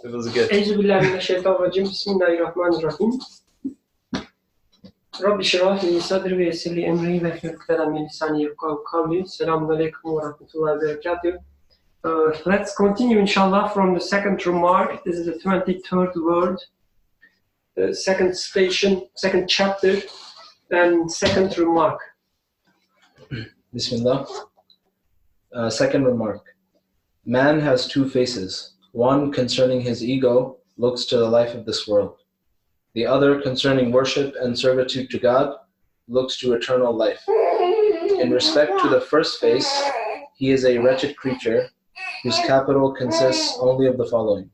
It was good. Euzubillahimineşşeytanirracim. Bismillahirrahmanirrahim. Rabbi şrah li sadri ve yessir li emri ve hlul ukdeten min lisani yefqahu kavli. Selamun aleyküm ve rahmetullahi ve berekatuh. Let's continue inshallah from the second remark. This is the 23rd word, the second station, second chapter, and second remark. Bismillah. Second remark. Man has two faces. One concerning his ego looks to the life of this world. The other concerning worship and servitude to God looks to eternal life. In respect to the first face, he is a wretched creature whose capital consists only of the following.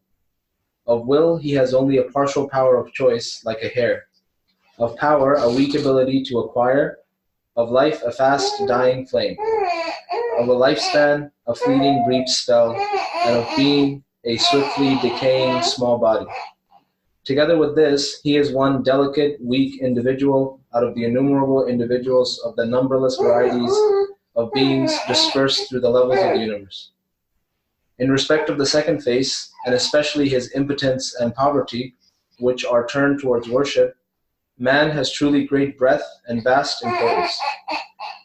Of will, he has only a partial power of choice, like a hair. Of power, a weak ability to acquire. Of life, a fast, dying flame. Of a lifespan, a fleeting, brief spell. And of being, a swiftly decaying small body. Together with this, he is one delicate, weak individual out of the innumerable individuals of the numberless varieties of beings dispersed through the levels of the universe. In respect of the second face, and especially his impotence and poverty, which are turned towards worship, man has truly great breadth and vast importance.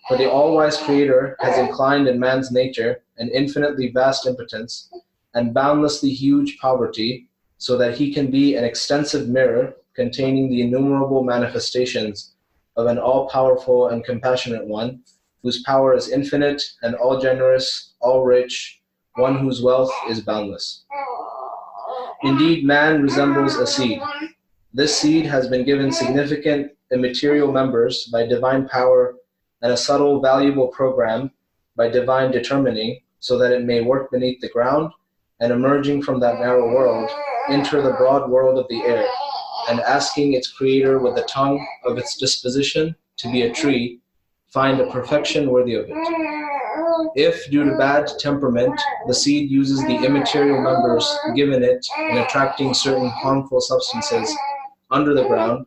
For the all-wise Creator has inclined in man's nature an infinitely vast impotence and boundlessly huge poverty, so that he can be an extensive mirror containing the innumerable manifestations of an all-powerful and compassionate one, whose power is infinite and all-generous, all-rich, one whose wealth is boundless. Indeed, man resembles a seed. This seed has been given significant immaterial members by divine power and a subtle, valuable program by divine determining, so that it may work beneath the ground and emerging from that narrow world, enter the broad world of the air, and asking its creator with the tongue of its disposition to be a tree, find a perfection worthy of it. If, due to bad temperament, the seed uses the immaterial members given it in attracting certain harmful substances under the ground,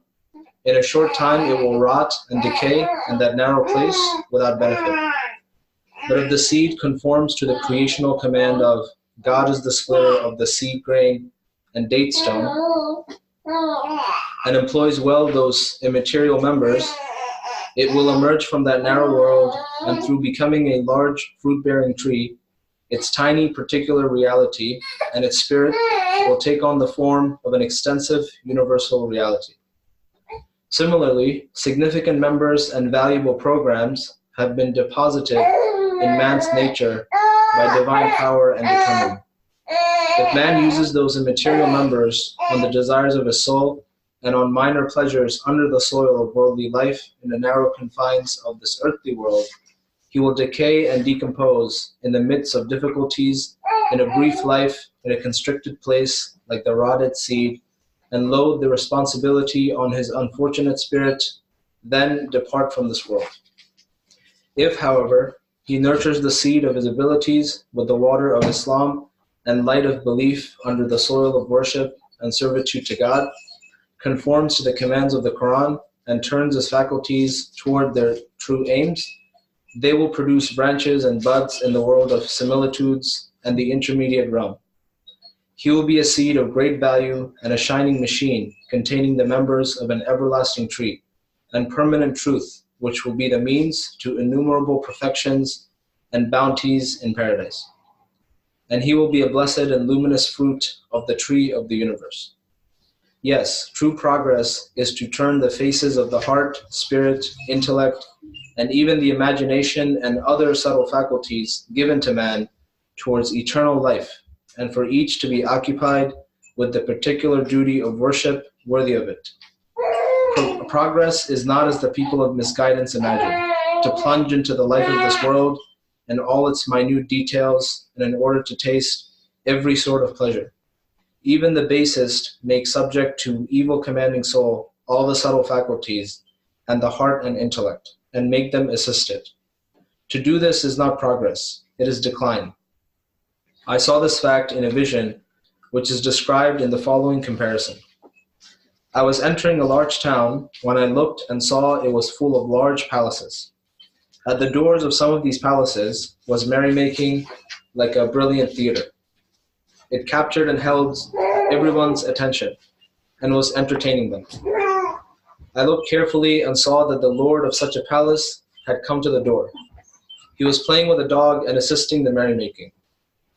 in a short time it will rot and decay in that narrow place without benefit. But if the seed conforms to the creational command of God is the splitter of the seed grain and date stone, and employs well those immaterial members, it will emerge from that narrow world, and through becoming a large fruit-bearing tree, its tiny particular reality and its spirit will take on the form of an extensive universal reality. Similarly, significant members and valuable programs have been deposited in man's nature by divine power and determining. If man uses those immaterial members on the desires of his soul and on minor pleasures under the soil of worldly life in the narrow confines of this earthly world, he will decay and decompose in the midst of difficulties in a brief life in a constricted place like the rotted seed, and load the responsibility on his unfortunate spirit, then depart from this world. If, however, he nurtures the seed of his abilities with the water of Islam and light of belief under the soil of worship and servitude to God, conforms to the commands of the Quran, and turns his faculties toward their true aims, they will produce branches and buds in the world of similitudes and the intermediate realm. He will be a seed of great value and a shining machine containing the members of an everlasting tree and permanent truth, which will be the means to innumerable perfections and bounties in paradise. And he will be a blessed and luminous fruit of the tree of the universe. Yes, true progress is to turn the faces of the heart, spirit, intellect, and even the imagination and other subtle faculties given to man towards eternal life, and for each to be occupied with the particular duty of worship worthy of it. Progress is not as the people of misguidance imagine, to plunge into the life of this world and all its minute details, and in order to taste every sort of pleasure. Even the basest make subject to evil commanding soul all the subtle faculties and the heart and intellect, and make them assist it. To do this is not progress, it is decline. I saw this fact in a vision, which is described in the following comparison. I was entering a large town when I looked and saw it was full of large palaces. At the doors of some of these palaces was merrymaking like a brilliant theater. It captured and held everyone's attention and was entertaining them. I looked carefully and saw that the lord of such a palace had come to the door. He was playing with a dog and assisting the merrymaking.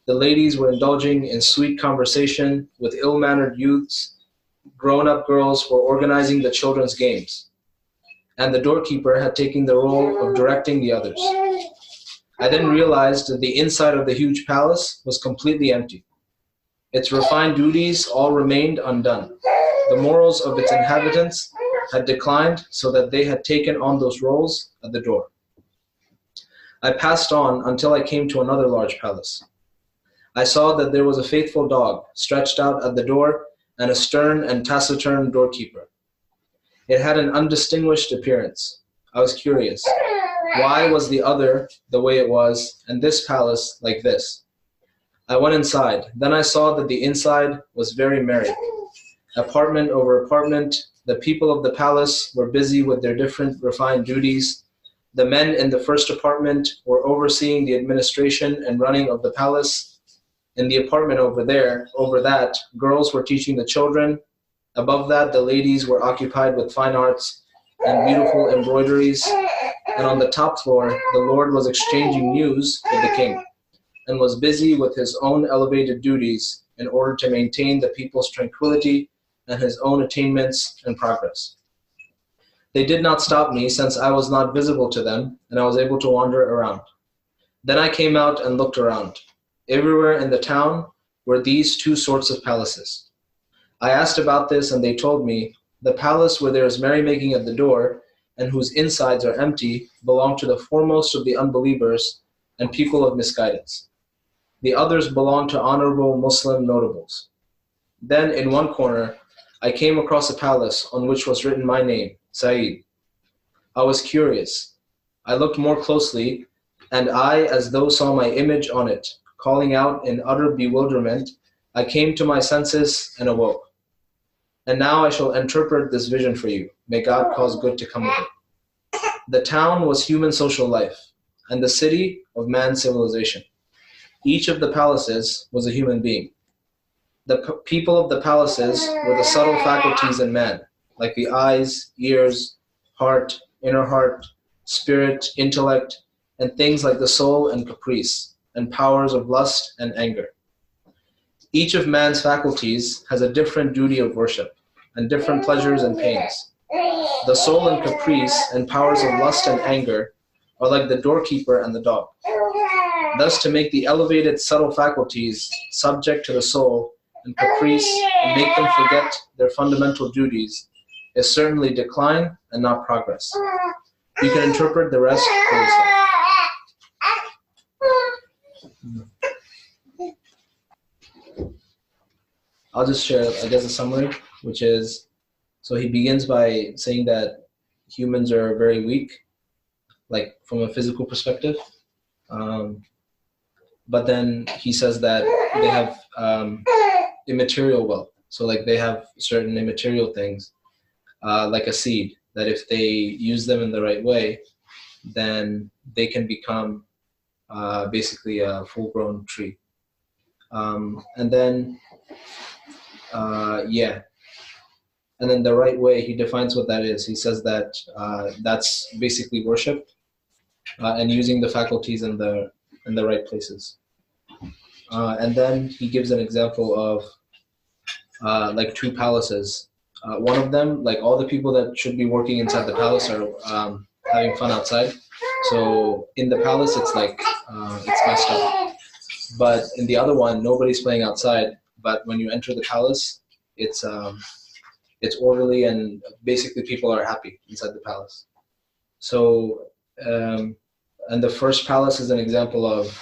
The ladies were indulging in sweet conversation with ill-mannered youths. Grown-up girls were organizing the children's games, and the doorkeeper had taken the role of directing the others. I then realized that the inside of the huge palace was completely empty. Its refined duties all remained undone. The morals of its inhabitants had declined so that they had taken on those roles at the door. I passed on until I came to another large palace. I saw that there was a faithful dog stretched out at the door and a stern and taciturn doorkeeper. It had an undistinguished appearance. I was curious. Why was the other the way it was, and this palace like this? I went inside. Then I saw that the inside was very merry. Apartment over apartment, the people of the palace were busy with their different refined duties. The men in the first apartment were overseeing the administration and running of the palace. In the apartment over that, girls were teaching the children. Above that, the ladies were occupied with fine arts and beautiful embroideries. And on the top floor, the lord was exchanging news with the king and was busy with his own elevated duties in order to maintain the people's tranquility and his own attainments and progress. They did not stop me since I was not visible to them, and I was able to wander around. Then I came out and looked around. Everywhere in the town were these two sorts of palaces. I asked about this, and they told me, the palace where there is merrymaking at the door and whose insides are empty belong to the foremost of the unbelievers and people of misguidance. The others belong to honorable Muslim notables. Then in one corner, I came across a palace on which was written my name, Saeed. I was curious. I looked more closely, and I, as though saw my image on it, calling out in utter bewilderment, I came to my senses and awoke. And now I shall interpret this vision for you. May God cause good to come of it. The town was human social life, and the city of man's civilization. Each of the palaces was a human being. The people of the palaces were the subtle faculties in man, like the eyes, ears, heart, inner heart, spirit, intellect, and things like the soul and caprice, and powers of lust and anger. Each of man's faculties has a different duty of worship, and different pleasures and pains. The soul and caprice and powers of lust and anger are like the doorkeeper and the dog. Thus, to make the elevated subtle faculties subject to the soul and caprice and make them forget their fundamental duties is certainly decline and not progress. You can interpret the rest for yourself. I'll just share, I guess, a summary, which is, so he begins by saying that humans are very weak, like from a physical perspective. But then he says that they have immaterial wealth. So like they have certain immaterial things, like a seed, that if they use them in the right way, then they can become basically a full-grown tree. And then and then the right way, he defines what that is. He says that that's basically worship and using the faculties in the right places. And then he gives an example of like two palaces. One of them, like all the people that should be working inside the palace are having fun outside. So in the palace, it's like it's messed up. But in the other one, nobody's playing outside. But when you enter the palace, it's orderly and basically people are happy inside the palace. So, and the first palace is an example of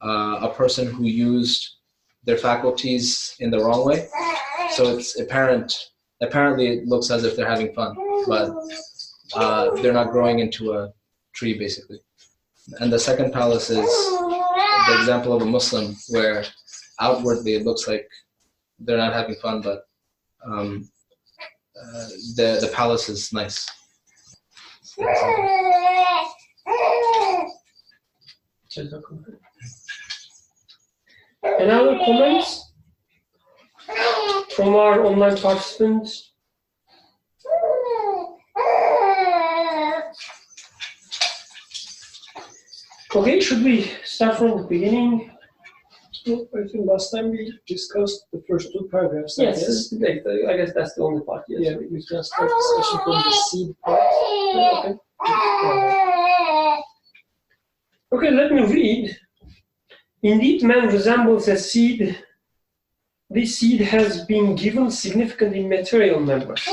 a person who used their faculties in the wrong way. So it's apparently it looks as if they're having fun, but they're not growing into a tree basically. And the second palace is the example of a Muslim where outwardly it looks like they're not having fun, but the palace is nice. Any other comments? from our online participants? Okay, should we start from the beginning? I think last time we discussed the first two paragraphs. Yes, I guess that's the only part. Yes. Yeah, we can start discussion from the seed part. Okay. Okay, let me read. Indeed, man resembles a seed. This seed has been given significant immaterial members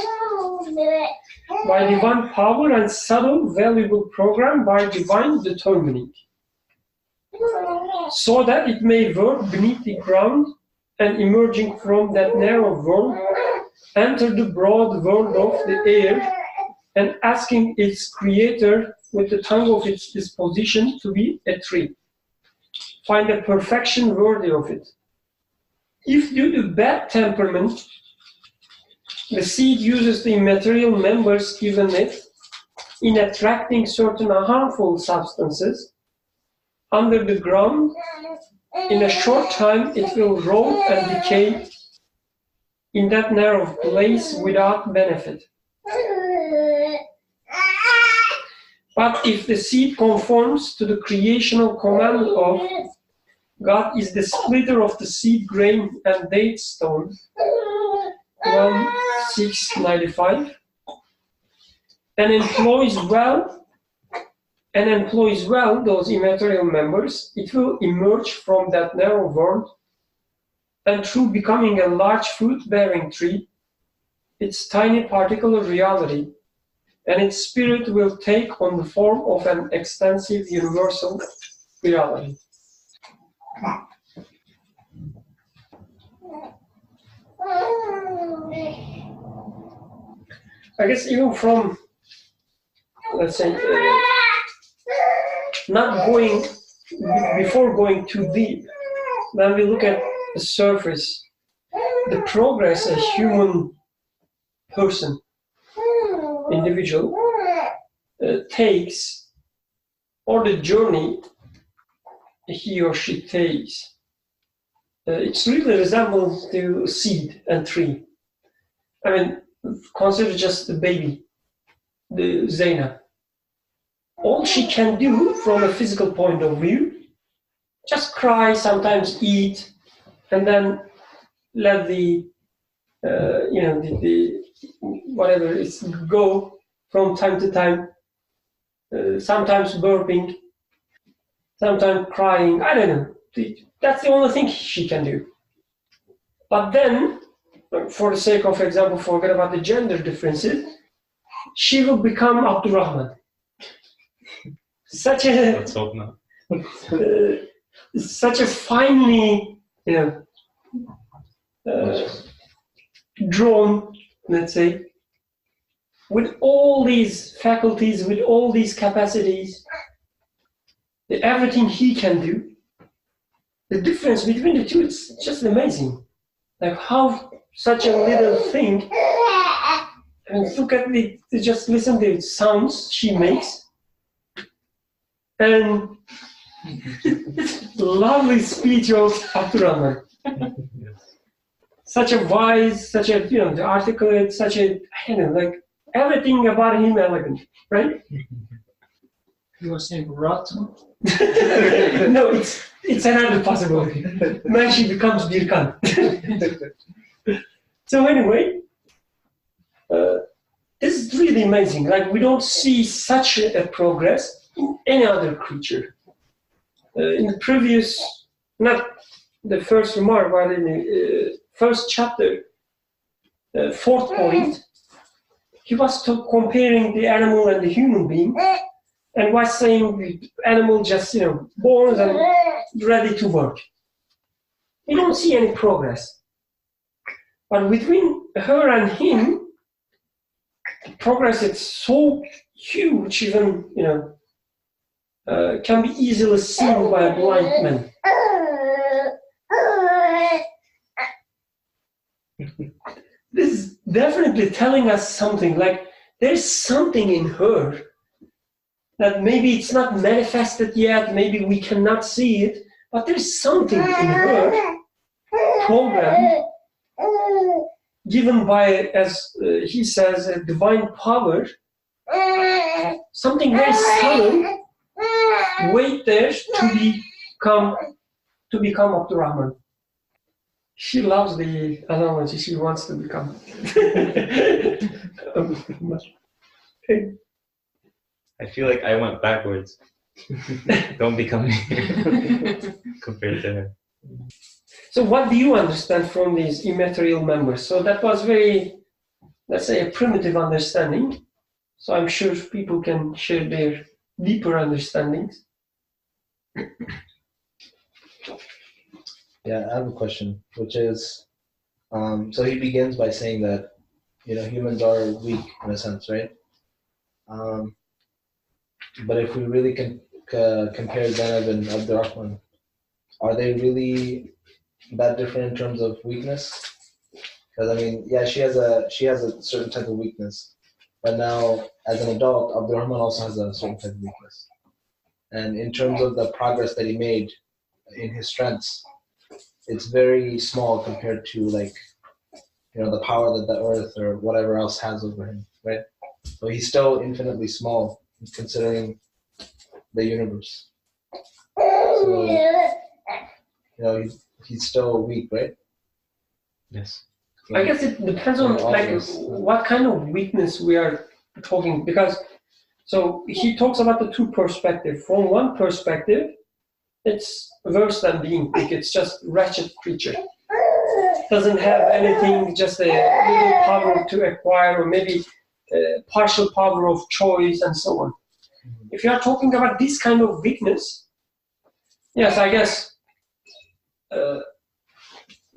by divine power and subtle, valuable program by divine determining, so that it may work beneath the ground and emerging from that narrow world, enter the broad world of the air and asking its creator with the tongue of its disposition to be a tree. Find a perfection worthy of it. If due to bad temperament, the seed uses the immaterial members given it in attracting certain harmful substances under the ground, in a short time it will rot and decay in that narrow place without benefit. But if the seed conforms to the creational command of God is the splitter of the seed grain and date stone, 1:695, and employs well those immaterial members, it will emerge from that narrow world, and through becoming a large fruit-bearing tree, its tiny particular reality and its spirit will take on the form of an extensive universal reality. I guess even from, let's say, not going, before going too deep, when we look at the surface, the progress a human person, individual, takes, or the journey he or she takes, it's really resembles to seed and tree. I mean, consider just the baby, the Zainab. All she can do from a physical point of view, just cry, sometimes eat, and then let the whatever it's go from time to time. Sometimes burping, sometimes crying. I don't know. That's the only thing she can do. But then, for the sake of example, forget about the gender differences. She will become Abdurrahman. Such a Let's hope not. Such a finely, drawn, let's say, with all these faculties, with all these capacities, everything he can do. The difference between the two is just amazing. Like how such a little thing, and look at it, just listen to the sounds she makes. And lovely speech of Abdurrahman. Such a wise, such a, the articulate, such a, like everything about him elegant, right? You were saying rotten? No, it's another possibility. When she becomes Birkan. So anyway, this is really amazing. Like we don't see such a progress in any other creature. In the previous, not the first remark, but in the first chapter, fourth point, he was comparing the animal and the human being, and was saying the animal just, born and ready to work. You don't see any progress. But between her and him, the progress is so huge, even, can be easily seen by a blind man. This is definitely telling us something, like there's something in her that maybe it's not manifested yet, maybe we cannot see it, but there's something in her program given by, as he says, a divine power, something very subtle, wait there to become Abdurrahman. She loves the analogy. She wants to become. I feel like I went backwards. Don't become me compared to her. So what do you understand from these immaterial members? So that was very, let's say, a primitive understanding. So I'm sure people can share their deeper understandings. Yeah, I have a question, which is, so he begins by saying that, humans are weak in a sense, right? But if we really compare Zainab and Abdurrahman, are they really that different in terms of weakness? Because she has a certain type of weakness, but now as an adult, Abdurrahman also has a certain type of weakness. And in terms of the progress that he made in his strengths, it's very small compared to the power that the earth or whatever else has over him, right? So he's still infinitely small considering the universe. So, he's still weak, right? Yes. I guess it depends on what kind of weakness we are talking, because so he talks about the two perspectives. From one perspective, it's worse than being weak. It's just wretched creature. Doesn't have anything, just a little power to acquire, or maybe partial power of choice and so on. If you are talking about this kind of weakness, yes, I guess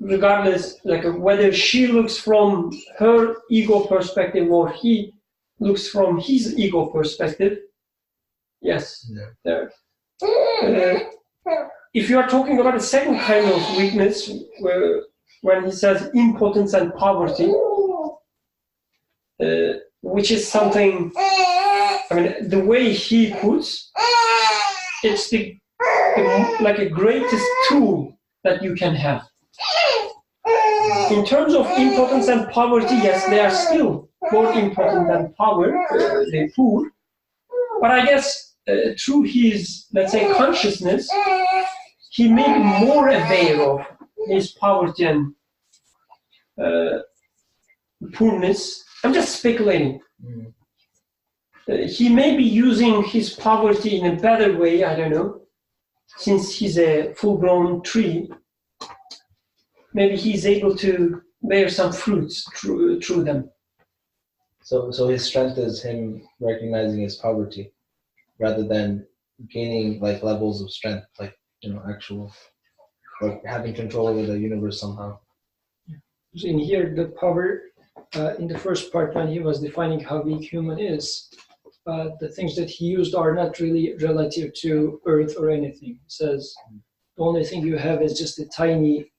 regardless, whether she looks from her ego perspective or he looks from his ego perspective, yes, there. If you are talking about a second kind of weakness, when he says impotence and poverty, which is something, the way he puts, it's the greatest tool that you can have. In terms of impotence and poverty, yes, they are still more impotent than the poor. But I guess through his, let's say, consciousness, he may be more aware of his poverty and poorness. I'm just speculating. He may be using his poverty in a better way, I don't know. Since he's a full-grown tree, maybe he's able to bear some fruits through them. So his strength is him recognizing his poverty, rather than gaining levels of strength, actual, or having control over the universe somehow. In here, the power, in the first part when he was defining how weak human is, the things that he used are not really relative to Earth or anything. He says, the only thing you have is just a tiny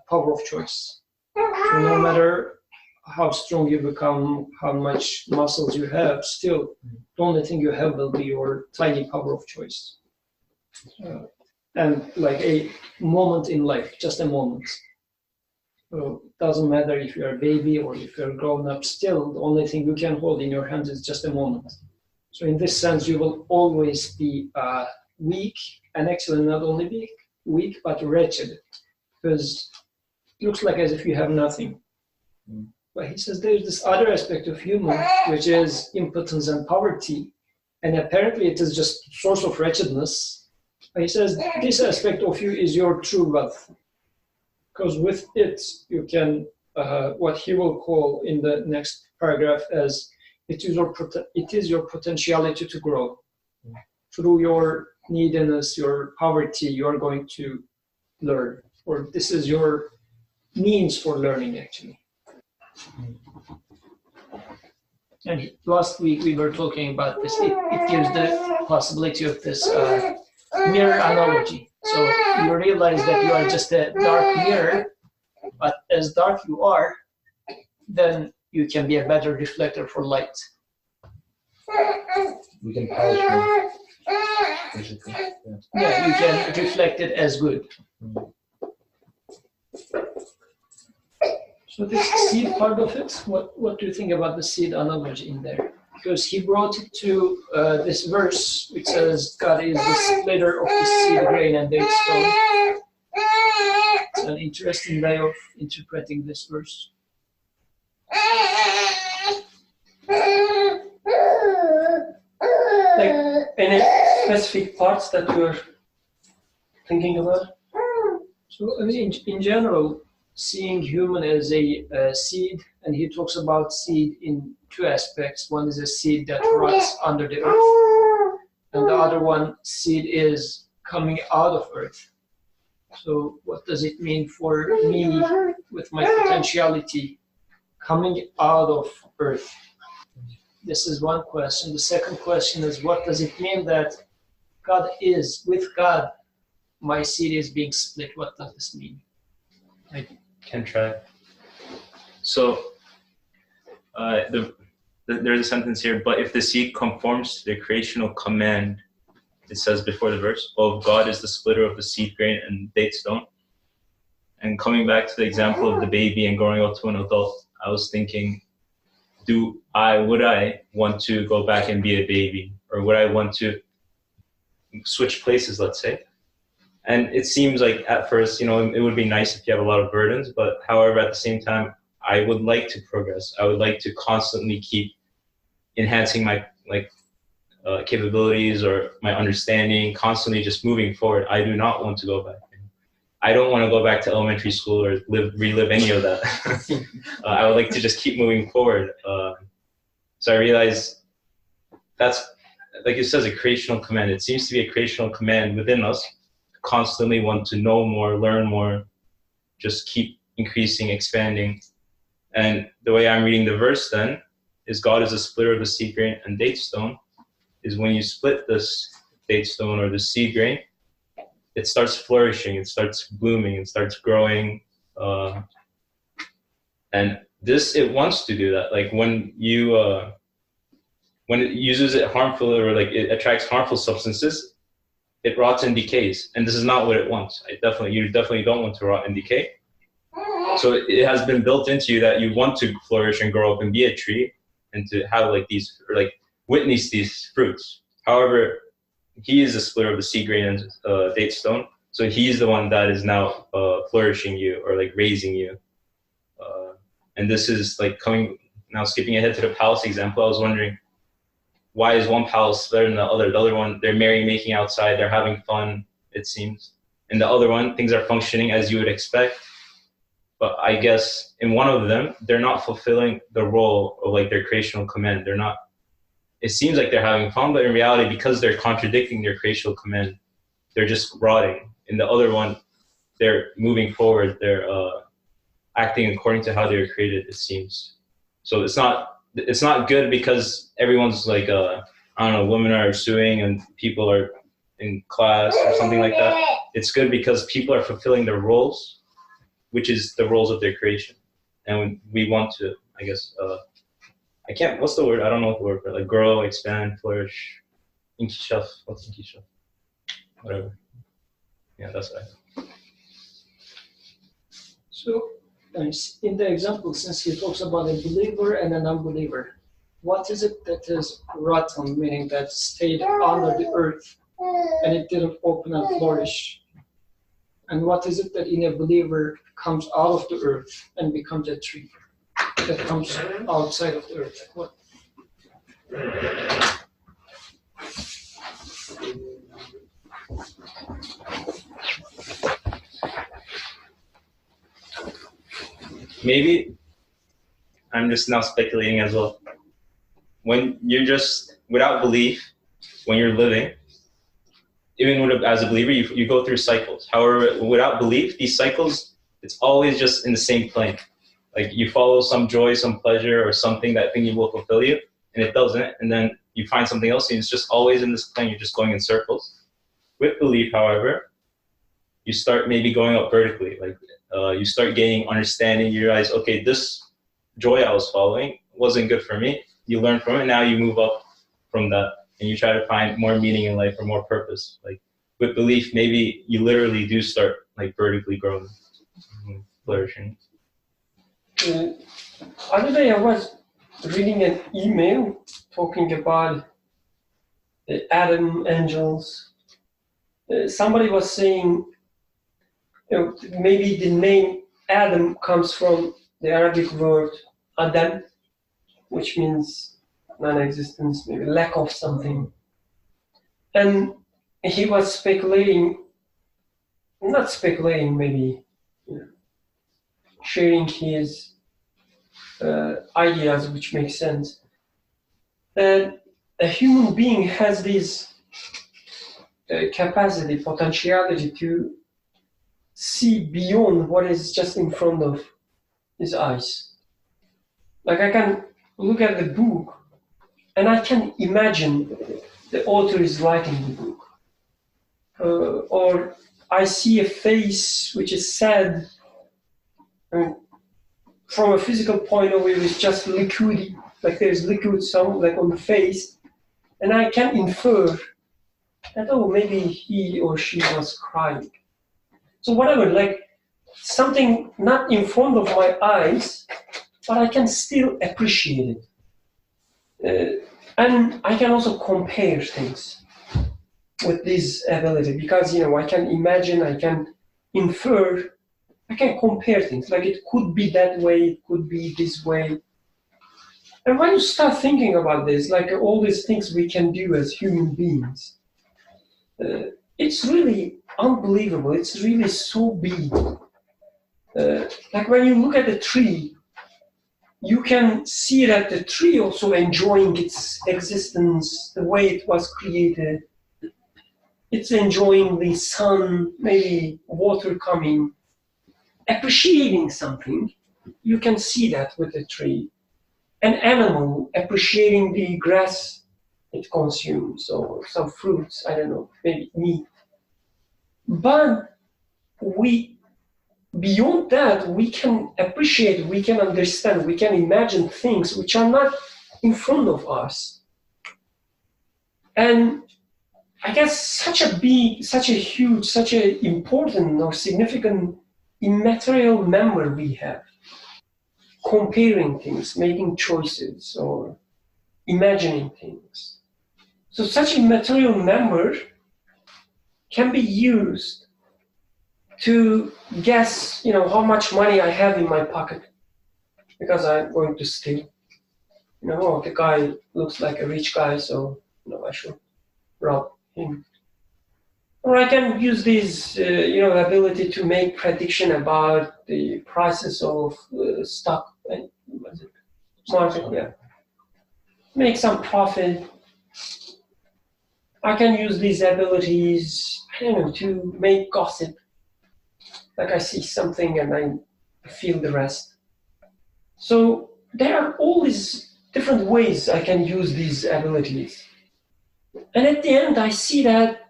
power of choice. So no matter how strong you become, how much muscles you have, still, the only thing you have will be your tiny power of choice. And a moment in life, just a moment. So it doesn't matter if you're a baby or if you're grown up, still, the only thing you can hold in your hands is just a moment. So in this sense, you will always be weak, and actually not only be weak, but wretched, because it looks like as if you have nothing. But he says there's this other aspect of human, which is impotence and poverty, and apparently it is just source of wretchedness. But he says this aspect of you is your true wealth, because with it you can, what he will call in the next paragraph as it is your potentiality to grow. Through your neediness, your poverty, you are going to learn, or this is your means for learning, actually. And last week we were talking about this. It gives the possibility of this mirror analogy. So you realize that you are just a dark mirror, but as dark you are, then you can be a better reflector for light. We can polish more, basically. Yeah, you can reflect it as good. So this seed part of it, what do you think about the seed analogy in there? Because he brought it to this verse which says God is the splitter of the seed grain and date stone. It's an interesting way of interpreting this verse. Like any specific parts that you're thinking about? So I mean, in general, seeing human as a seed, and he talks about seed in two aspects. One is a seed that rots under the earth, and the other one, seed is coming out of earth. So what does it mean for me with my potentiality coming out of earth? This is one question. The second question is, what does it mean that God is, with God, my seed is being split? What does this mean? I can try. So there's a sentence here, but if the seed conforms to the creational command, it says before the verse, of God is the splitter of the seed grain and date stone. And coming back to the example of the baby and growing up to an adult, I was thinking, would I want to go back and be a baby? Or would I want to switch places, let's say? And it seems like at first, it would be nice if you have a lot of burdens, but however, at the same time, I would like to progress. I would like to constantly keep enhancing my capabilities or my understanding, constantly just moving forward. I do not want to go back. I don't want to go back to elementary school or relive any of that. I would like to just keep moving forward. So I realized that's, like it says, a creational command. It seems to be a creational command within us, constantly want to know more, learn more, just keep increasing, expanding. And the way I'm reading the verse then is God is a splitter of the seed grain and date stone, is when you split this date stone or the seed grain, it starts flourishing, it starts blooming, it starts growing. And it wants to do that. Like when it uses it harmful or like it attracts harmful substances, it rots and decays. And this is not what it wants. You definitely don't want to rot and decay. So it has been built into you that you want to flourish and grow up and be a tree and to have witness these fruits. However, he is the splitter of the seed grain and date stone. So he's the one that is now flourishing you or like raising you. And this is like skipping ahead to the palace example. I was wondering, why is one palace better than the other? The other one, they're marrying, making outside, they're having fun, it seems. And the other one, things are functioning as you would expect. But I guess in one of them, they're not fulfilling the role of like their creational command. It seems like they're having fun, but in reality, because they're contradicting their creational command, they're just rotting. In the other one, they're moving forward. They're acting according to how they were created, it seems. So it's not good because everyone's like, women are suing and people are in class or something like that. It's good because people are fulfilling their roles, which is the roles of their creation. And we want to, I guess, what's the word? I don't know what the word for, like grow, expand, flourish. Inkishaf, what's inkishaf? Whatever. Yeah, that's right. So, in the example, since he talks about a believer and an unbeliever, what is it that is rotten, meaning that stayed under the earth and it didn't open and flourish? And what is it that in a believer comes out of the earth and becomes a tree that comes outside of the earth? What? Maybe I'm just now speculating as well. When you're just without belief, when you're living, even as a believer, you go through cycles. However, without belief, these cycles, it's always just in the same plane. Like you follow some joy, some pleasure, or something that thing will fulfill you, and it doesn't. And then you find something else, and it's just always in this plane. You're just going in circles. With belief, however, you start maybe going up vertically. Like you start gaining understanding. You realize, okay, this joy I was following wasn't good for me. You learn from it. Now you move up from that, and you try to find more meaning in life or more purpose. Like with belief, maybe you literally do start like vertically growing, flourishing. Other day I was reading an email talking about the Adam angels. Somebody was saying, maybe the name Adam comes from the Arabic word Adam, which means non-existence, maybe lack of something. And he was speculating, not speculating, maybe sharing his ideas, which make sense, that a human being has this capacity, potentiality to see beyond what is just in front of his eyes. Like I can look at the book and I can imagine the author is writing the book. Or I see a face which is sad. I mean, from a physical point of view, it's just liquid, like there's liquid some like on the face, and I can infer that, oh, maybe he or she was crying. So whatever, like something not in front of my eyes, but I can still appreciate it. And I can also compare things with this ability because, I can imagine, I can infer, I can compare things. Like it could be that way, it could be this way. And when you start thinking about this, like all these things we can do as human beings, it's really unbelievable. It's really so big. Like when you look at the tree, you can see that the tree also enjoying its existence, the way it was created. It's enjoying the sun, maybe water coming, appreciating something. You can see that with the tree. An animal appreciating the grass it consumes, or some fruits, I don't know, maybe meat. But beyond that, we can appreciate, we can understand, we can imagine things which are not in front of us. And I guess such a big, such a huge, such an important or significant immaterial member we have, comparing things, making choices, or imagining things. So such a material member can be used to guess, how much money I have in my pocket because I'm going to steal. The guy looks like a rich guy, so I should rob him. Or I can use this, ability to make prediction about the prices of stock market. Yeah, make some profit. I can use these abilities, to make gossip. Like I see something and I feel the rest. So there are all these different ways I can use these abilities. And at the end, I see that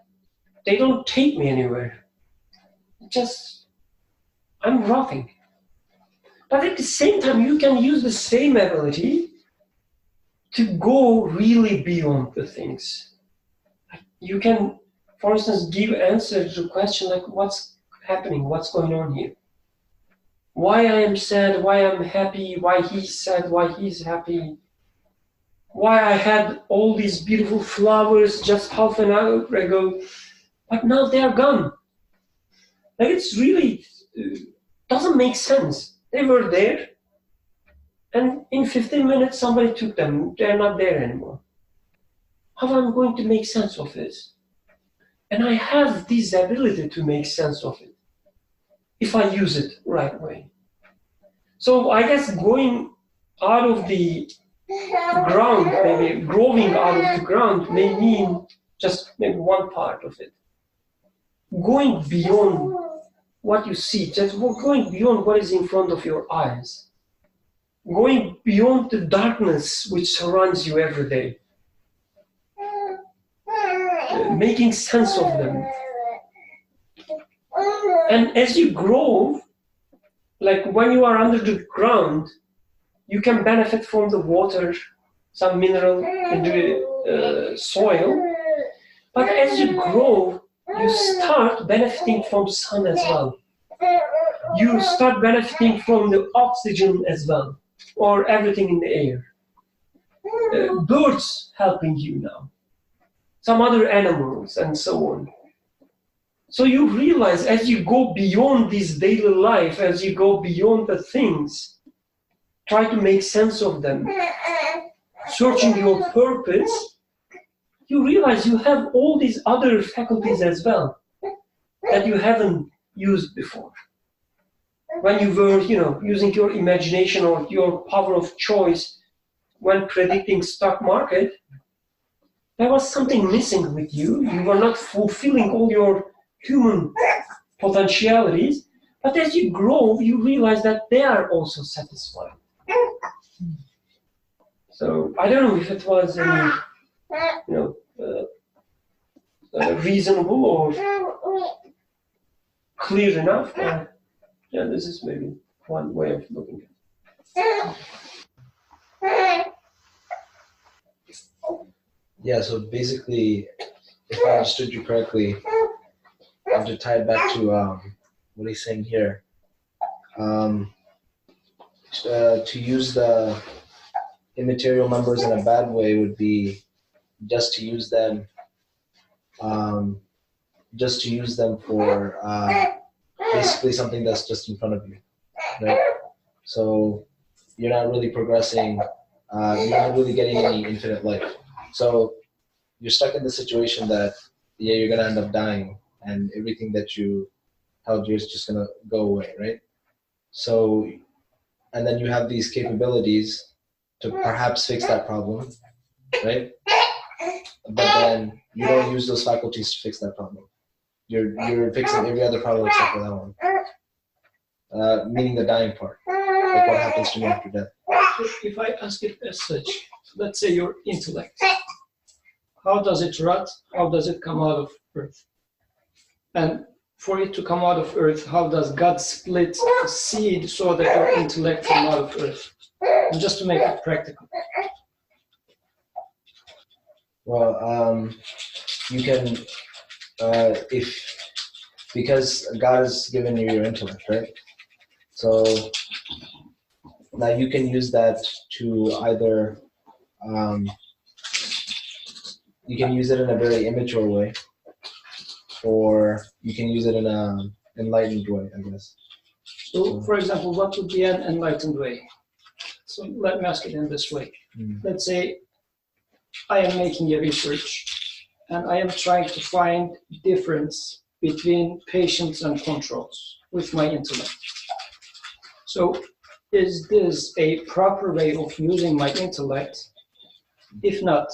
they don't take me anywhere. I'm rotting. But at the same time, you can use the same ability to go really beyond the things. You can, for instance, give answers to a question like, what's happening? What's going on here? Why I am sad? Why I'm happy? Why he's sad? Why he's happy? Why I had all these beautiful flowers just half an hour ago, but now they are gone. Like it's really doesn't make sense. They were there, and in 15 minutes somebody took them. They're not there anymore. How am I going to make sense of this? And I have this ability to make sense of it if I use it right way. So I guess going out of the ground, maybe growing out of the ground may mean just maybe one part of it. Going beyond what you see, just going beyond what is in front of your eyes. Going beyond the darkness which surrounds you every day. Making sense of them. And as you grow, like when you are under the ground, you can benefit from the water, some mineral in the soil. But as you grow, you start benefiting from sun as well. you start benefiting from the oxygen as well, or everything in the air. Birds helping you now, some other animals, and so on. So you realize as you go beyond this daily life, as you go beyond the things, try to make sense of them, searching your purpose, you realize you have all these other faculties as well that you haven't used before. When you were, using your imagination or your power of choice when predicting stock market, there was something missing with you. You were not fulfilling all your human potentialities, but as you grow, you realize that they are also satisfied. So I don't know if it was reasonable or clear enough. Yeah, this is maybe one way of looking at it. Yeah, so basically, if I understood you correctly, and to tie it back to what he's saying here, to use the immaterial numbers in a bad way would be just to use them for basically something that's just in front of you, right? So you're not really progressing, you're not really getting any infinite life. So you're stuck in the situation that, yeah, you're gonna end up dying, and everything that you held dear is just gonna go away, right? So, and then you have these capabilities to perhaps fix that problem, right? But then you don't use those faculties to fix that problem. You're fixing every other problem except for that one. Meaning the dying part, like what happens to me after death. If I ask it as such, let's say your intellect, how does it rot? How does it come out of earth? And for it to come out of earth, how does God split the seed so that your intellect come out of earth? And just to make it practical. Well, you can, because God has given you your intellect, right? So now you can use that to either, you can use it in a very immature way, or you can use it in an enlightened way, I guess. So, for example, what would be an enlightened way? So let me ask it in this way. Let's say I am making a research and I am trying to find difference between patients and controls with my intellect. So is this a proper way of using my intellect? If not,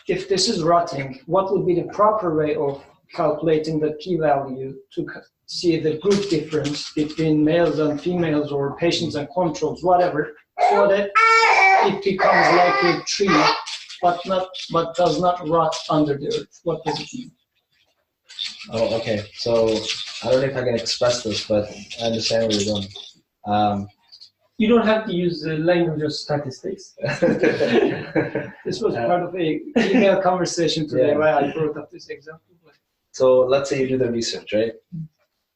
if this is rotting, what would be the proper way of calculating the p-value to see the group difference between males and females or patients and controls, whatever, so that it becomes like a tree, but does not rot under the earth? What does it mean? Oh, okay. So I don't know if I can express this, but I understand where you're going. You don't have to use the language of statistics. This was part of a email conversation today why I brought up this example. So let's say you do the research, right?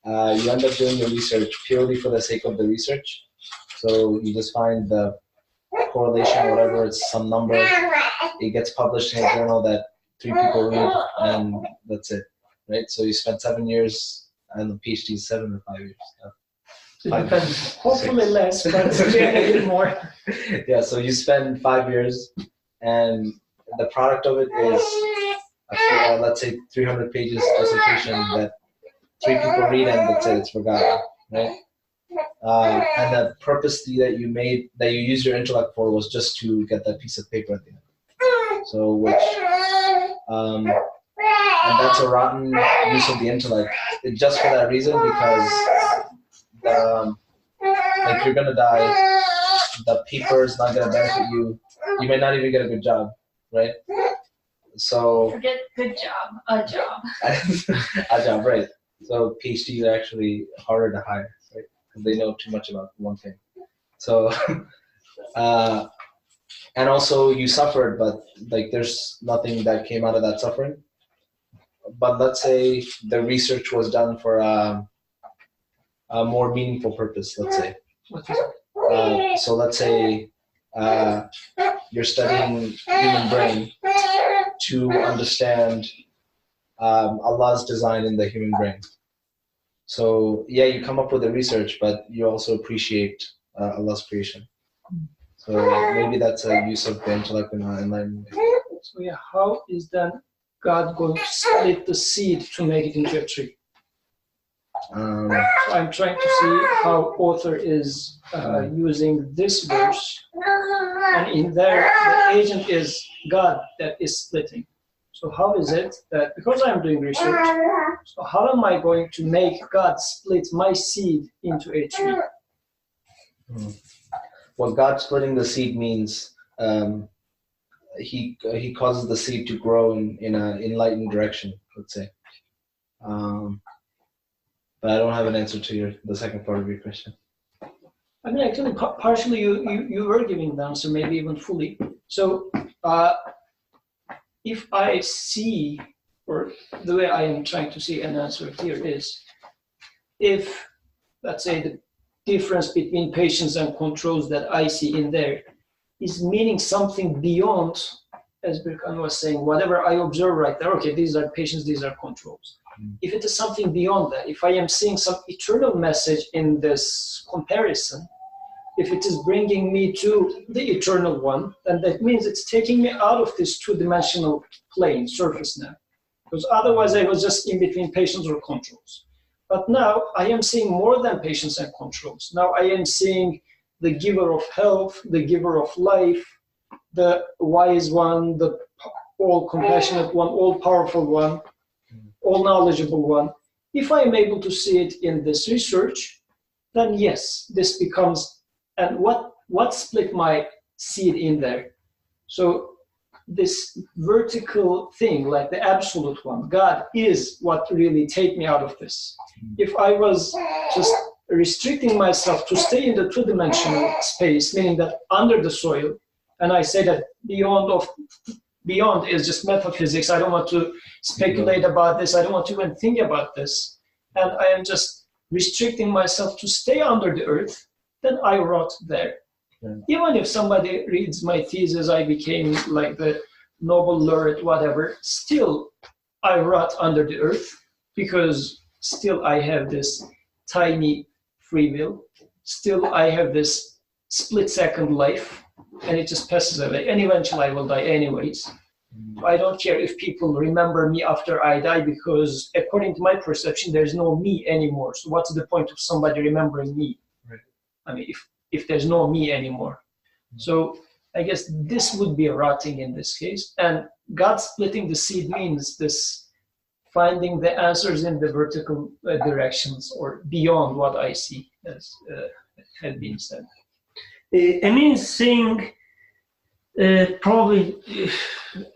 You end up doing the research purely for the sake of the research. So you just find the correlation, whatever, it's some number. It gets published in a journal that 3 people read, and that's it, right? So you spend 7 years, and the PhD is 7 or 5 years. Hopefully less, but a bit more. Yeah, so you spend 5 years, and the product of it is, let's say, 300 pages dissertation that 3 people read, and that's it, it's forgotten, right? And the purpose that you used your intellect for was just to get that piece of paper at the end. So and that's a rotten use of the intellect, just for that reason, because like you're gonna die, the paper is not gonna benefit you. You may not even get a good job, right? So forget good job, a job. A job, right? So PhDs are actually harder to hire, right? Because they know too much about one thing. So, and also you suffered, but like there's nothing that came out of that suffering. But let's say the research was done for a more meaningful purpose, let's say. What is it? So let's say you're studying human brain to understand Allah's design in the human brain. So yeah, you come up with the research, but you also appreciate Allah's creation. So maybe that's a use of the intellect in an enlightenment. So yeah, how is then God going to split the seed to make it into a tree? So I'm trying to see how author is using this verse, and in there the agent is God that is splitting. So how is it that, because I'm doing research, so how am I going to make God split my seed into a tree? What God splitting the seed means, he causes the seed to grow in an enlightened direction, let's say. But I don't have an answer to the second part of your question. I mean, actually, partially you were giving the answer, maybe even fully. So if I see, or the way I am trying to see an answer here is, if, let's say, the difference between patients and controls that I see in there is meaning something beyond, as Birkan was saying, whatever I observe right there, okay, these are patients, these are controls. If it is something beyond that, if I am seeing some eternal message in this comparison, if it is bringing me to the eternal one, then that means it's taking me out of this two-dimensional plane, surface now. Because otherwise I was just in between patients or controls. But now I am seeing more than patients and controls. Now I am seeing the giver of health, the giver of life, the wise one, the all-compassionate one, all-powerful one, all-knowledgeable one. If I am able to see it in this research, then yes, this becomes, and what split my seed in there? So this vertical thing, like the absolute one, God is what really take me out of this. If I was just restricting myself to stay in the two-dimensional space, meaning that under the soil, and I say that beyond is just metaphysics, I don't want to speculate about this, I don't want to even think about this, and I am just restricting myself to stay under the earth, then I rot there. Yeah. Even if somebody reads my thesis, I became like the Nobel laureate, whatever, still I rot under the earth, because still I have this tiny free will, still I have this split-second life, and it just passes away, and eventually I will die anyways. I don't care if people remember me after I die, because according to my perception, there's no me anymore. So what's the point of somebody remembering me? Right. I mean, if there's no me anymore. So I guess this would be rotting in this case. And God splitting the seed means this finding the answers in the vertical directions or beyond what I see, as had been said. Emin is saying, probably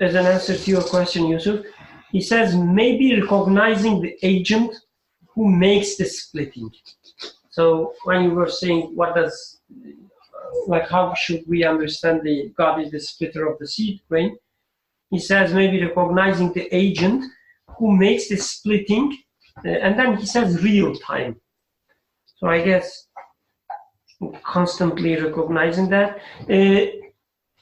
as an answer to your question, Yusuf, he says maybe recognizing the agent who makes the splitting. So when you were saying what does, like how should we understand the God is the splitter of the seed grain, he says maybe recognizing the agent who makes the splitting, and then he says real time. So I guess constantly recognizing that.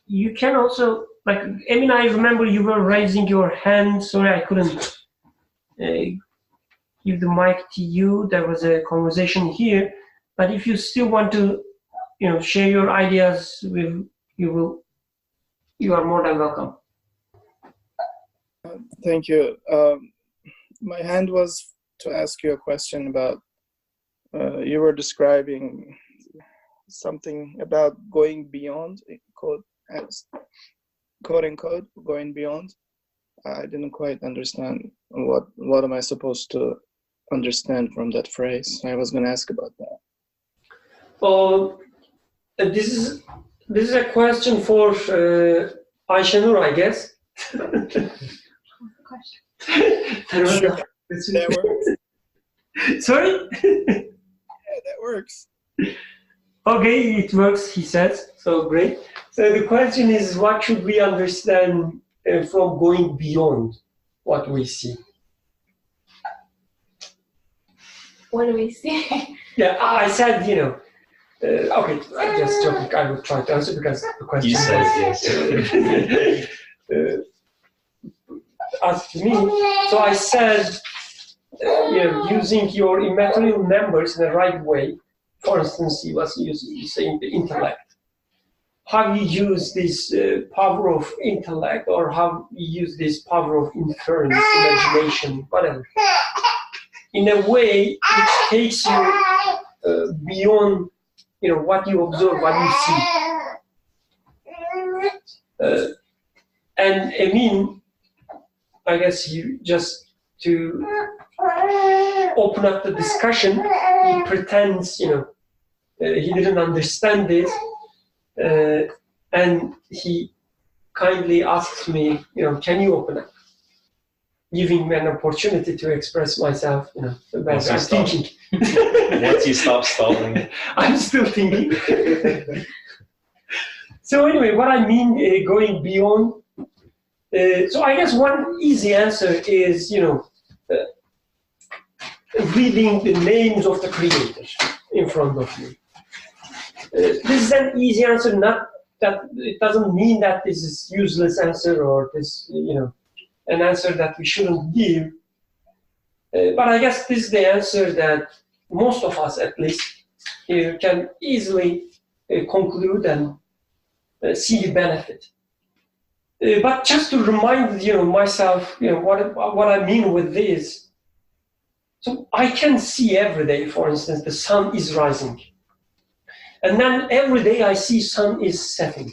You can also, like, I mean, I remember you were raising your hand. Sorry, I couldn't give the mic to you. There was a conversation here. But if you still want to, share your ideas with, you are more than welcome. Thank you. My hand was to ask you a question about, you were describing something about going beyond, quote unquote, going beyond. I didn't quite understand what am I supposed to understand from that phrase. I was going to ask about that. This is a question for Ayşenur, I guess. Sure. That works. Sorry? Yeah, that works. Okay, it works, he says. So great. So the question is, what should we understand from going beyond what we see? What do we see? Yeah, I said, you know, okay, I'm just joking. I will try to answer because the question You said yes. asked me. So I said, you know, using your immaterial numbers in the right way. For instance, he was saying the intellect. How you use this power of intellect, or how you use this power of inference, imagination, whatever, in a way which takes you beyond, you know, what you observe, what you see. And I mean, I guess you just to open up the discussion, he pretends, you know, he didn't understand this, and he kindly asks me, you know, can you open up? Giving me an opportunity to express myself, you know, about I'm thinking. Once you stop stalling. I'm still thinking. So anyway, what I mean going beyond, so I guess one easy answer is, you know, reading the names of the creators in front of me. This is an easy answer, not that it doesn't mean that this is useless answer or this, you know, an answer that we shouldn't give. But I guess this is the answer that most of us, at least, can easily conclude and see the benefit. But just to remind, you know, myself, you know, what I mean with this. So I can see every day, for instance, the sun is rising. And then every day I see sun is setting.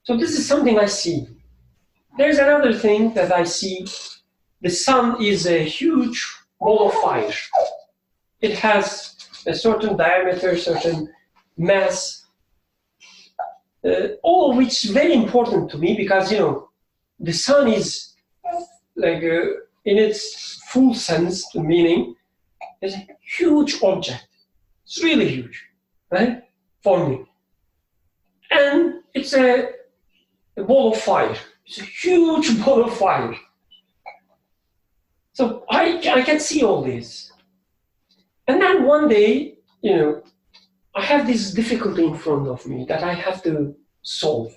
So this is something I see. There's another thing that I see. The sun is a huge ball of fire. It has a certain diameter, certain mass, all of which is very important to me because, you know, the sun is like, in its full sense, the meaning, is a huge object. It's really huge, right, for me. And it's a ball of fire. It's a huge ball of fire. So I can see all this. And then one day, you know, I have this difficulty in front of me that I have to solve.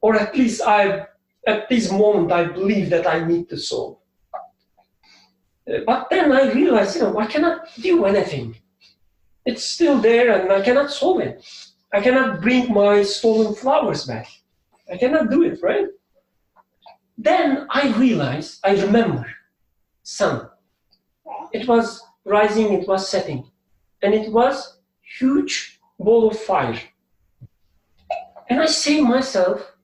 Or at least at this moment, I believe that I need to solve. But then I realize, you know, I cannot do anything. It's still there and I cannot solve it. I cannot bring my stolen flowers back. I cannot do it, right? Then I realize, I remember, sun. It was rising, it was setting. And it was huge ball of fire. And I say to myself,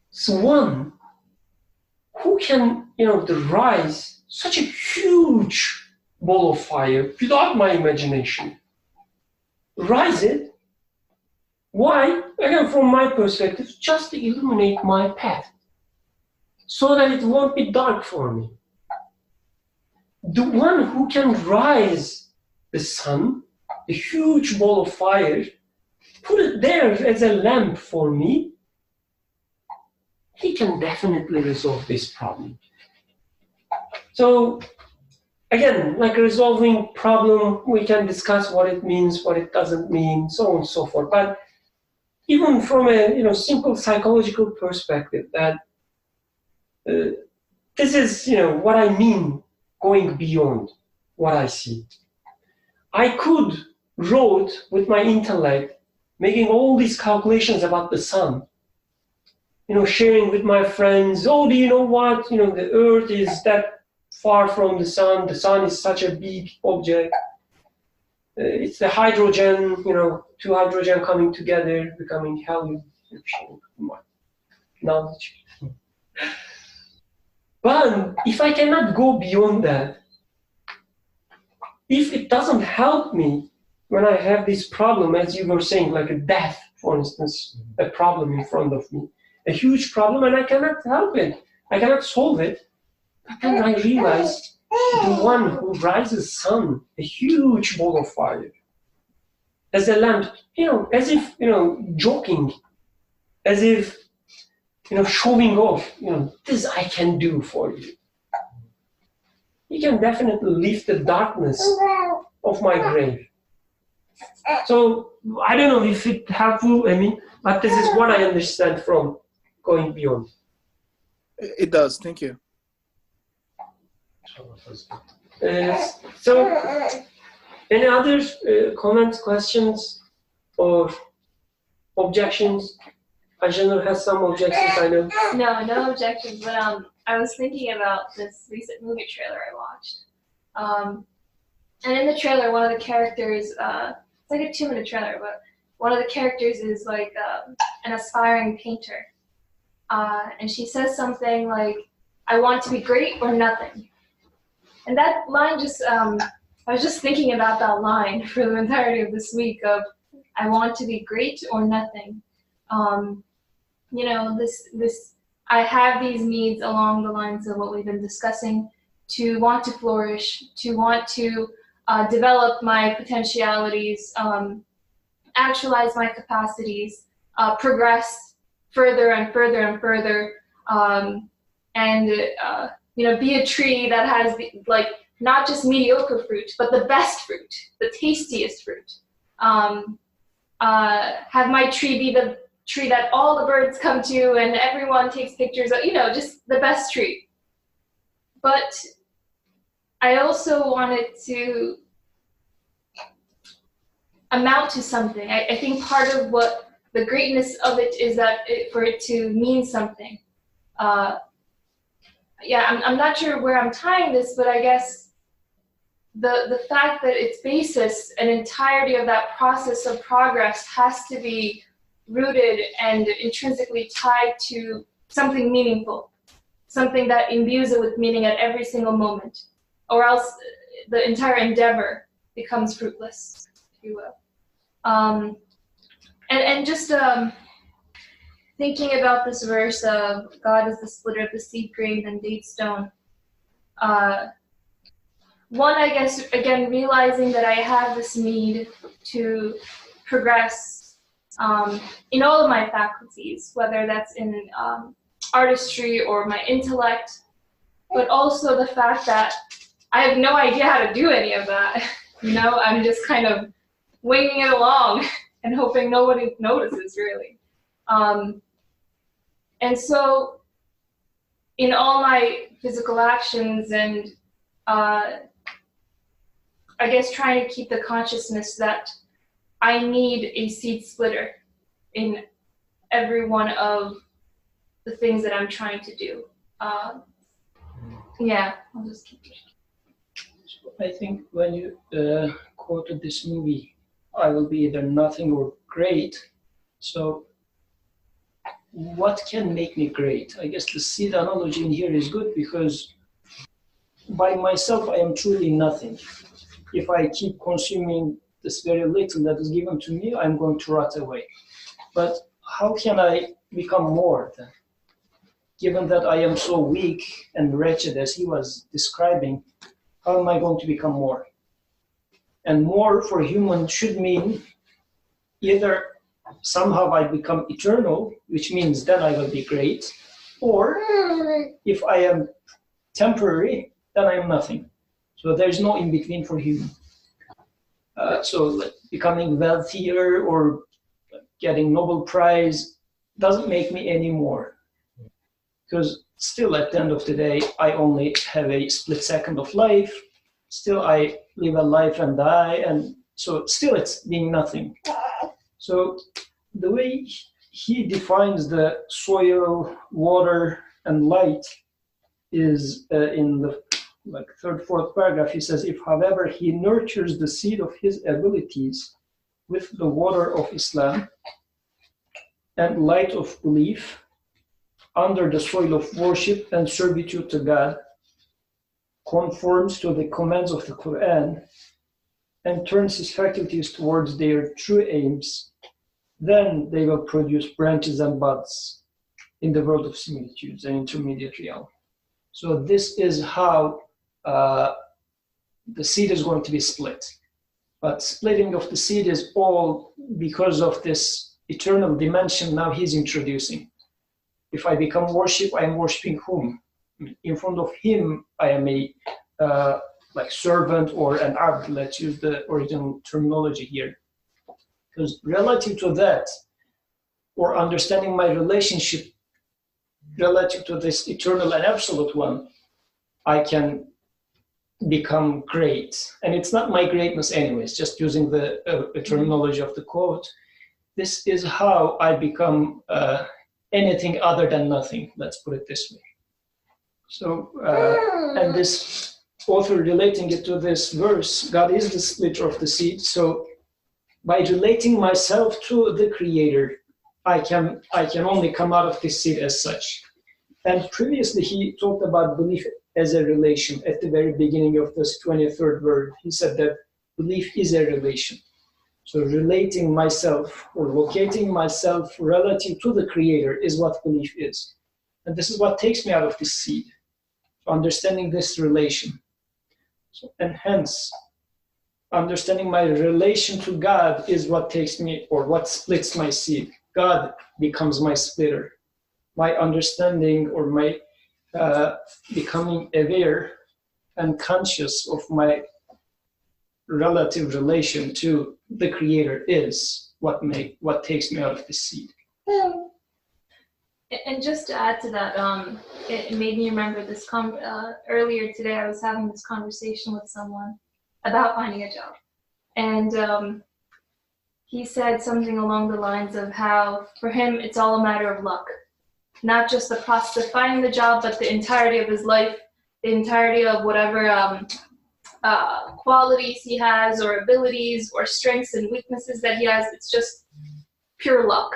so one who can, you know, rise such a huge ball of fire without my imagination? Rise it. Why? Again, from my perspective, just to illuminate my path so that it won't be dark for me. The one who can rise the sun, a huge ball of fire, put it there as a lamp for me, he can definitely resolve this problem. So, again, like resolving problem, we can discuss what it means, what it doesn't mean, so on and so forth. But even from a, you know, simple psychological perspective, that this is, you know, what I mean going beyond what I see. I could wrote with my intellect, making all these calculations about the sun, you know, sharing with my friends, oh, do you know what? You know, the earth is that far from the sun is such a big object. It's the hydrogen, you know, two hydrogen coming together, becoming helium. Knowledge. But if I cannot go beyond that, if it doesn't help me when I have this problem, as you were saying, like a death, for instance, a problem in front of me, a huge problem, and I cannot help it, I cannot solve it, but then I realize the one who rises sun, a huge ball of fire, as a lamp, you know, as if, you know, joking, as if, you know, showing off, you know, this I can do for you. he can definitely lift the darkness of my grave. So I don't know if it's helpful, but this is what I understand from going beyond. It does. Thank you. So, any other comments, questions, or objections? Ajanur has some objections, I know. No objections, but I was thinking about this recent movie trailer I watched. And in the trailer, one of the characters, it's like a 2-minute trailer, but one of the characters is like an aspiring painter. And she says something like, I want to be great or nothing. And that line just, I was just thinking about that line for the entirety of this week of, I want to be great or nothing. You know, I have these needs along the lines of what we've been discussing, to want to flourish, to want to develop my potentialities, actualize my capacities, progress further and further and further, and you know, be a tree that has like not just mediocre fruit, but the best fruit, the tastiest fruit. Have my tree be the tree that all the birds come to and everyone takes pictures of, you know, just the best tree. But I also wanted to amount to something. I think part of what the greatness of it is that for it to mean something. Yeah, I'm not sure where I'm tying this, but I guess the fact that its basis and entirety of that process of progress has to be rooted and intrinsically tied to something meaningful, something that imbues it with meaning at every single moment, or else the entire endeavor becomes fruitless, if you will. And just thinking about this verse of God is the splitter of the seed grain and date stone. One, I guess, again, realizing that I have this need to progress in all of my faculties, whether that's in artistry or my intellect, but also the fact that I have no idea how to do any of that. You know, I'm just kind of winging it along and hoping nobody notices, really. And so in all my physical actions and I guess trying to keep the consciousness that I need a seed splitter in every one of the things that I'm trying to do. Yeah, I'll just keep it. I think when you quoted this movie, I will be either nothing or great. So what can make me great? I guess the seed analogy in here is good because by myself, I am truly nothing. If I keep consuming this very little that is given to me, I'm going to rot away. But how can I become more then? Given that I am so weak and wretched as he was describing, how am I going to become more? And more for human should mean either somehow I become eternal, which means then I will be great, or if I am temporary, then I am nothing. So there's no in between for human. So like becoming wealthier or getting Nobel Prize doesn't make me any more. Because still at the end of the day, I only have a split second of life. Still I live a life and die. And so still it's being nothing. So the way he defines the soil, water, and light is in the third, fourth paragraph. He says, if, however, he nurtures the seed of his abilities with the water of Islam and light of belief under the soil of worship and servitude to God, conforms to the commands of the Quran, and turns his faculties towards their true aims, then they will produce branches and buds in the world of similitudes and intermediate realm. So this is how the seed is going to be split. But splitting of the seed is all because of this eternal dimension now he's introducing. If I become worship, I am worshiping whom? In front of him, I am a like servant or an abd. Let's use the original terminology here. Because relative to that, or understanding my relationship relative to this eternal and absolute one, I can become great. And it's not my greatness anyways, just using the terminology of the quote. This is how I become anything other than nothing, let's put it this way. So, and this author relating it to this verse, God is the splitter of the seed. So by relating myself to the Creator, I can only come out of this seed as such. And previously he talked about belief as a relation at the very beginning of this 23rd verse. He said that belief is a relation. So relating myself or locating myself relative to the Creator is what belief is. And this is what takes me out of this seed. So understanding this relation. So, and hence, understanding my relation to God is what takes me, or what splits my seed. God becomes my splitter. My understanding or my becoming aware and conscious of my relative relation to the Creator is what takes me out of the seed. And just to add to that, it made me remember this. Earlier today, I was having this conversation with someone about finding a job, and he said something along the lines of how, for him, it's all a matter of luck. Not just the process of finding the job, but the entirety of his life, the entirety of whatever qualities he has, or abilities, or strengths and weaknesses that he has. It's just pure luck.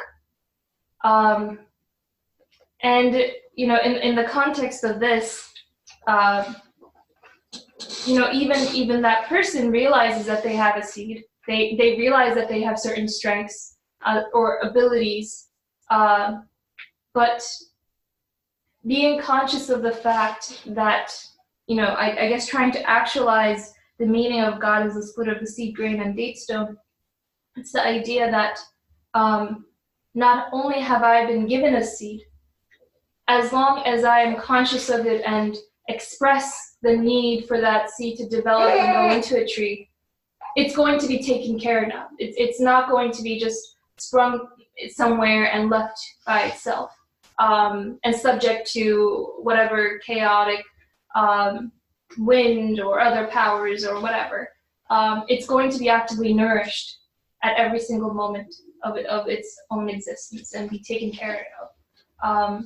And you know, in the context of this, you know, even that person realizes that they have a seed. They realize that they have certain strengths or abilities, but being conscious of the fact that, you know, I guess trying to actualize the meaning of God as the split of the seed grain and date stone, it's the idea that not only have I been given a seed, as long as I am conscious of it and express the need for that seed to develop and go into a tree, it's going to be taken care of. It's not going to be just sprung somewhere and left by itself, and subject to whatever chaotic wind or other powers or whatever. It's going to be actively nourished at every single moment of its own existence and be taken care of,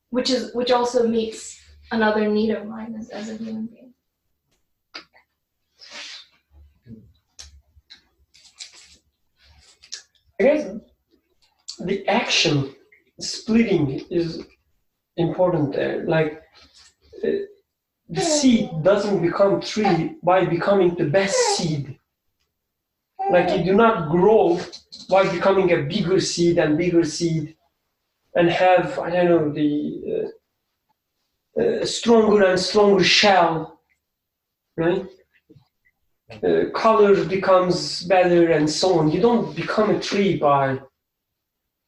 which also meets another need of mine as a human being. I guess the action splitting is important there. Like the seed doesn't become tree by becoming the best seed. Like you do not grow by becoming a bigger seed and bigger seed and have, I don't know, the stronger and stronger shell, right? Color becomes better and so on. You don't become a tree by,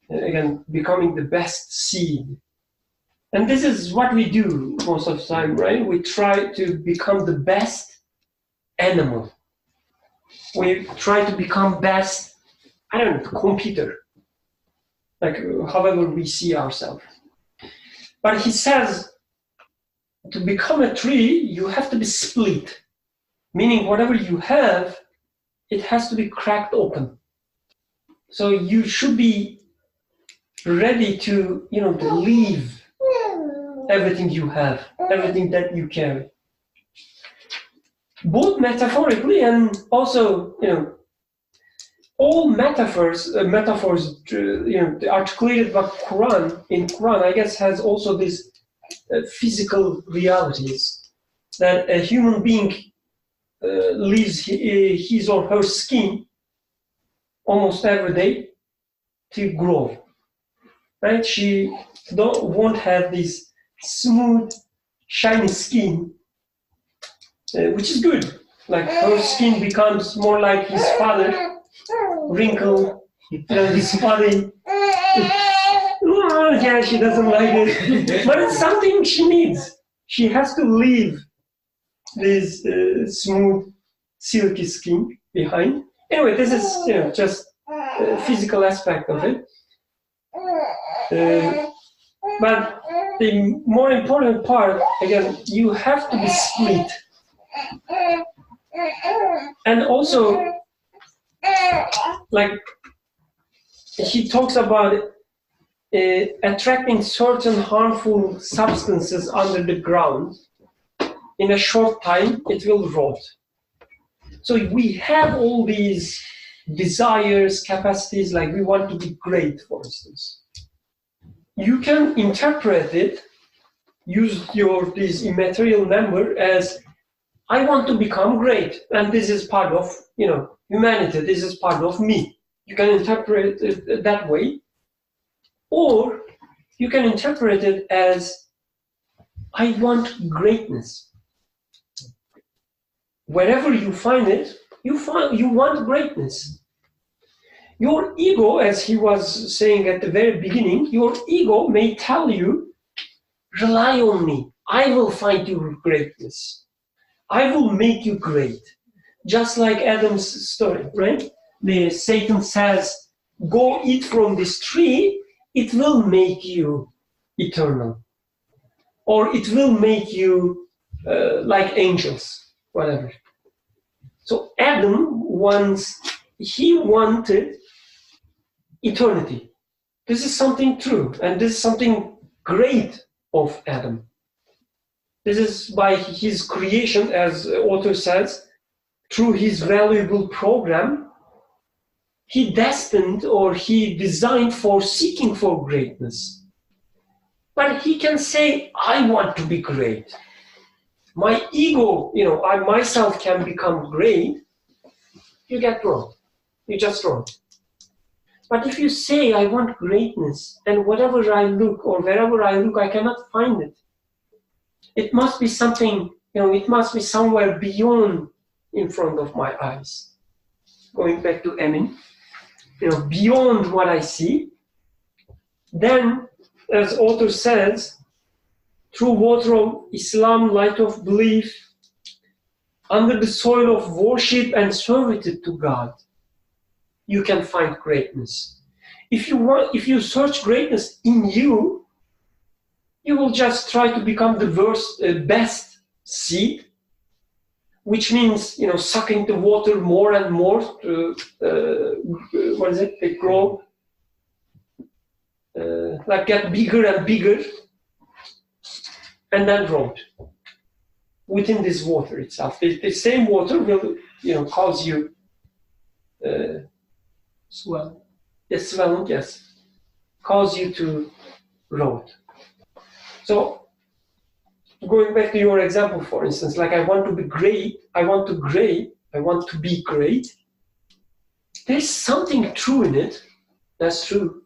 again, becoming the best seed. And this is what we do most of the time, right? We try to become the best animal. We try to become best, I don't know, computer. Like however we see ourselves. But he says, to become a tree, you have to be split. Meaning whatever you have, it has to be cracked open. So you should be ready to, you know, to leave everything you have, everything that you carry. Both metaphorically and also, you know, all metaphors, you know, articulated by Quran, in Quran, I guess, has also these physical realities that a human being leaves his or her skin almost every day to grow. Right? She won't have this smooth, shiny skin, which is good. Like her skin becomes more like his father, wrinkled, his body. Oh, yeah, she doesn't like it, but it's something she needs. She has to live this smooth, silky skin behind. Anyway, this is just a physical aspect of it. But the more important part, again, you have to be split. And also, like he talks about attracting certain harmful substances under the ground. In a short time, it will rot. So we have all these desires, capacities, like we want to be great, for instance. You can interpret it, use this immaterial number as, I want to become great, and this is part of humanity, this is part of me. You can interpret it that way. Or you can interpret it as, I want greatness. Wherever you find it, you want greatness. Your ego, as he was saying at the very beginning, your ego may tell you, rely on me. I will find you greatness. I will make you great. Just like Adam's story, right? Satan says, go eat from this tree, it will make you eternal. Or it will make you like angels, whatever. So Adam he wanted eternity. This is something true, and this is something great of Adam. This is by his creation, as the author says, through his valuable program, he destined or he designed for seeking for greatness. But he can say, I want to be great. My ego, I myself can become great. You get wrong. You just wrong. But if you say, I want greatness, and whatever I look or wherever I look, I cannot find it. It must be something, it must be somewhere beyond in front of my eyes. Going back to Emin, beyond what I see. Then, as author says, through water of Islam, light of belief, under the soil of worship and servitude to God, you can find greatness. If you search greatness in you, you will just try to become the best seed, which means sucking the water more and more to grow, like get bigger and bigger, and then rot within this water itself. The same water will cause you swelling. Yes, swelling. Yes, cause you to rot. So, going back to your example, for instance, like I want to be great, I want to be great. There's something true in it. That's true.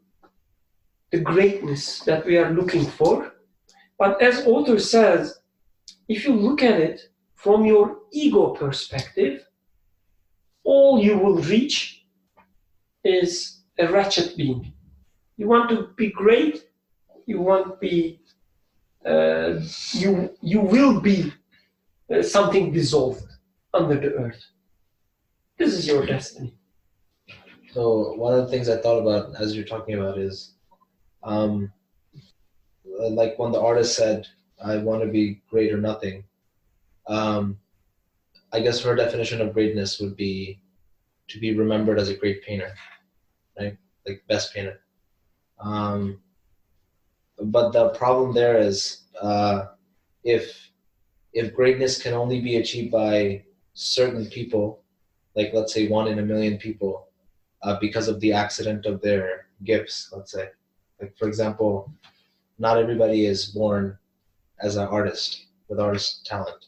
The greatness that we are looking for. But as author says, if you look at it from your ego perspective, all you will reach is a wretched being. You want to be great, you want to be you will be something dissolved under the earth. This is your destiny. So one of the things I thought about as you're talking about is, like when the artist said, I want to be great or nothing, I guess her definition of greatness would be to be remembered as a great painter, right? Like best painter. But the problem there is, if greatness can only be achieved by certain people, like let's say 1 in a million people, because of the accident of their gifts, let's say. Like for example, not everybody is born as an artist with artist talent.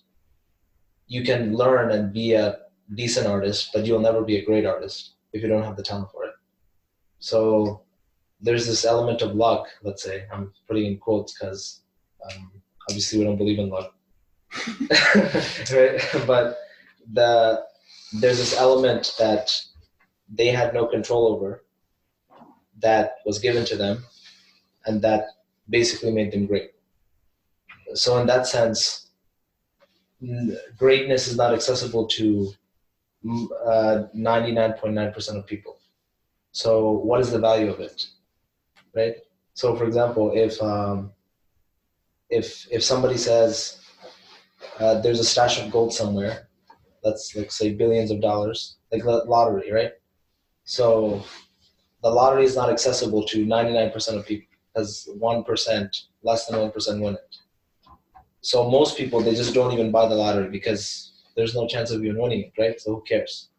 You can learn and be a decent artist, but you'll never be a great artist if you don't have the talent for it. So there's this element of luck, let's say. I'm putting in quotes because obviously we don't believe in luck. Right? But there's this element that they had no control over that was given to them, and that basically made them great. So in that sense, greatness is not accessible to 99.9% of people. So what is the value of it, right? So for example, if somebody says there's a stash of gold somewhere, let's say billions of dollars, like lottery, right? So the lottery is not accessible to 99% of people, because 1%, less than 1% win it. So most people, they just don't even buy the lottery because there's no chance of even winning it, right? So who cares?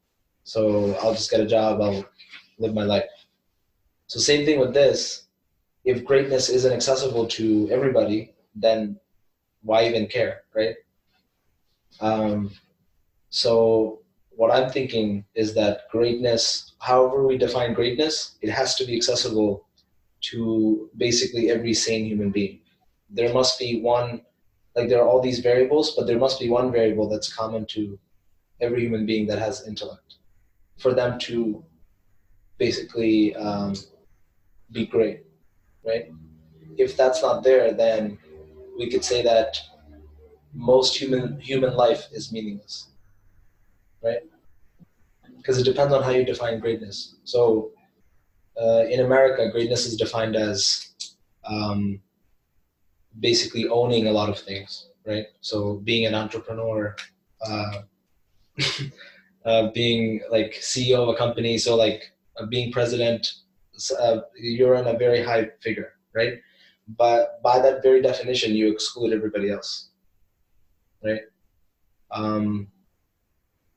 So I'll just get a job, I'll live my life. So same thing with this. If greatness isn't accessible to everybody, then why even care, right? So what I'm thinking is that greatness, however we define greatness, it has to be accessible to basically every sane human being. There must be one, like there are all these variables, but there must be one variable that's common to every human being that has intellect, for them to basically be great, right? If that's not there, then we could say that most human life is meaningless, right? Because it depends on how you define greatness. So in America, greatness is defined as basically owning a lot of things, right? So being an entrepreneur, being like CEO of a company, so like being president, you're in a very high figure, right? But by that very definition, you exclude everybody else, right?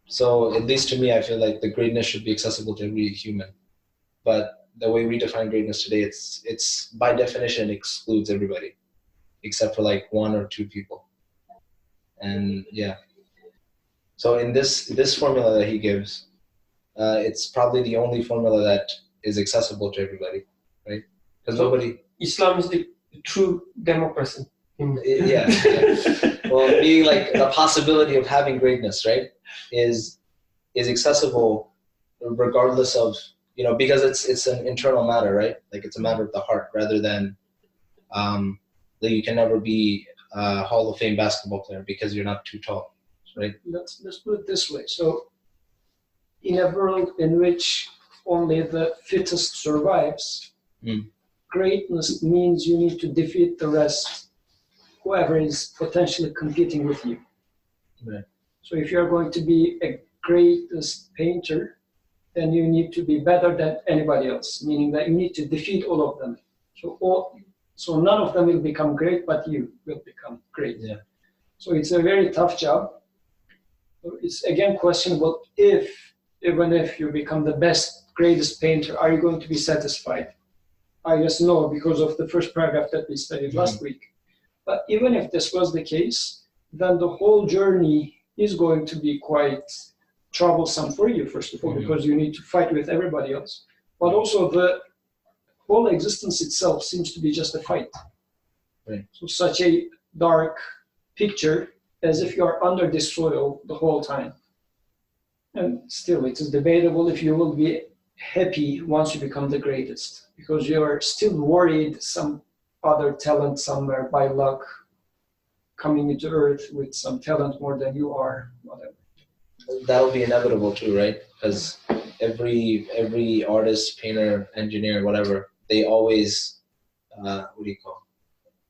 So at least to me, I feel like the greatness should be accessible to every human. But the way we define greatness today, it's by definition excludes everybody, except for like 1 or 2 people. And yeah. So in this formula that he gives, it's probably the only formula that is accessible to everybody, right? Because nobody. Islam is the true democracy. Yeah. Well, being like the possibility of having greatness, right, is accessible regardless of, you know, because it's an internal matter, right? Like it's a matter of the heart rather than like you can never be a Hall of Fame basketball player because you're not too tall, right? Let's put it this way. So in a world in which only the fittest survives, greatness means you need to defeat the rest, whoever is potentially competing with you. Right. So if you're going to be a greatest painter, then you need to be better than anybody else, meaning that you need to defeat all of them. So none of them will become great, but you will become great. Yeah. So it's a very tough job. It's again questionable even if you become the best, greatest painter, are you going to be satisfied? I guess no, because of the first paragraph that we studied last week. But even if this was the case, then the whole journey is going to be quite troublesome for you, first of all, because you need to fight with everybody else. But also the whole existence itself seems to be just a fight. Right. So such a dark picture, as if you are under the soil the whole time. And still, it is debatable if you will be happy once you become the greatest, because you are still worried some other talent somewhere by luck coming into earth with some talent more than you are, whatever. That'll be inevitable too, right? Because every artist, painter, engineer, whatever, they always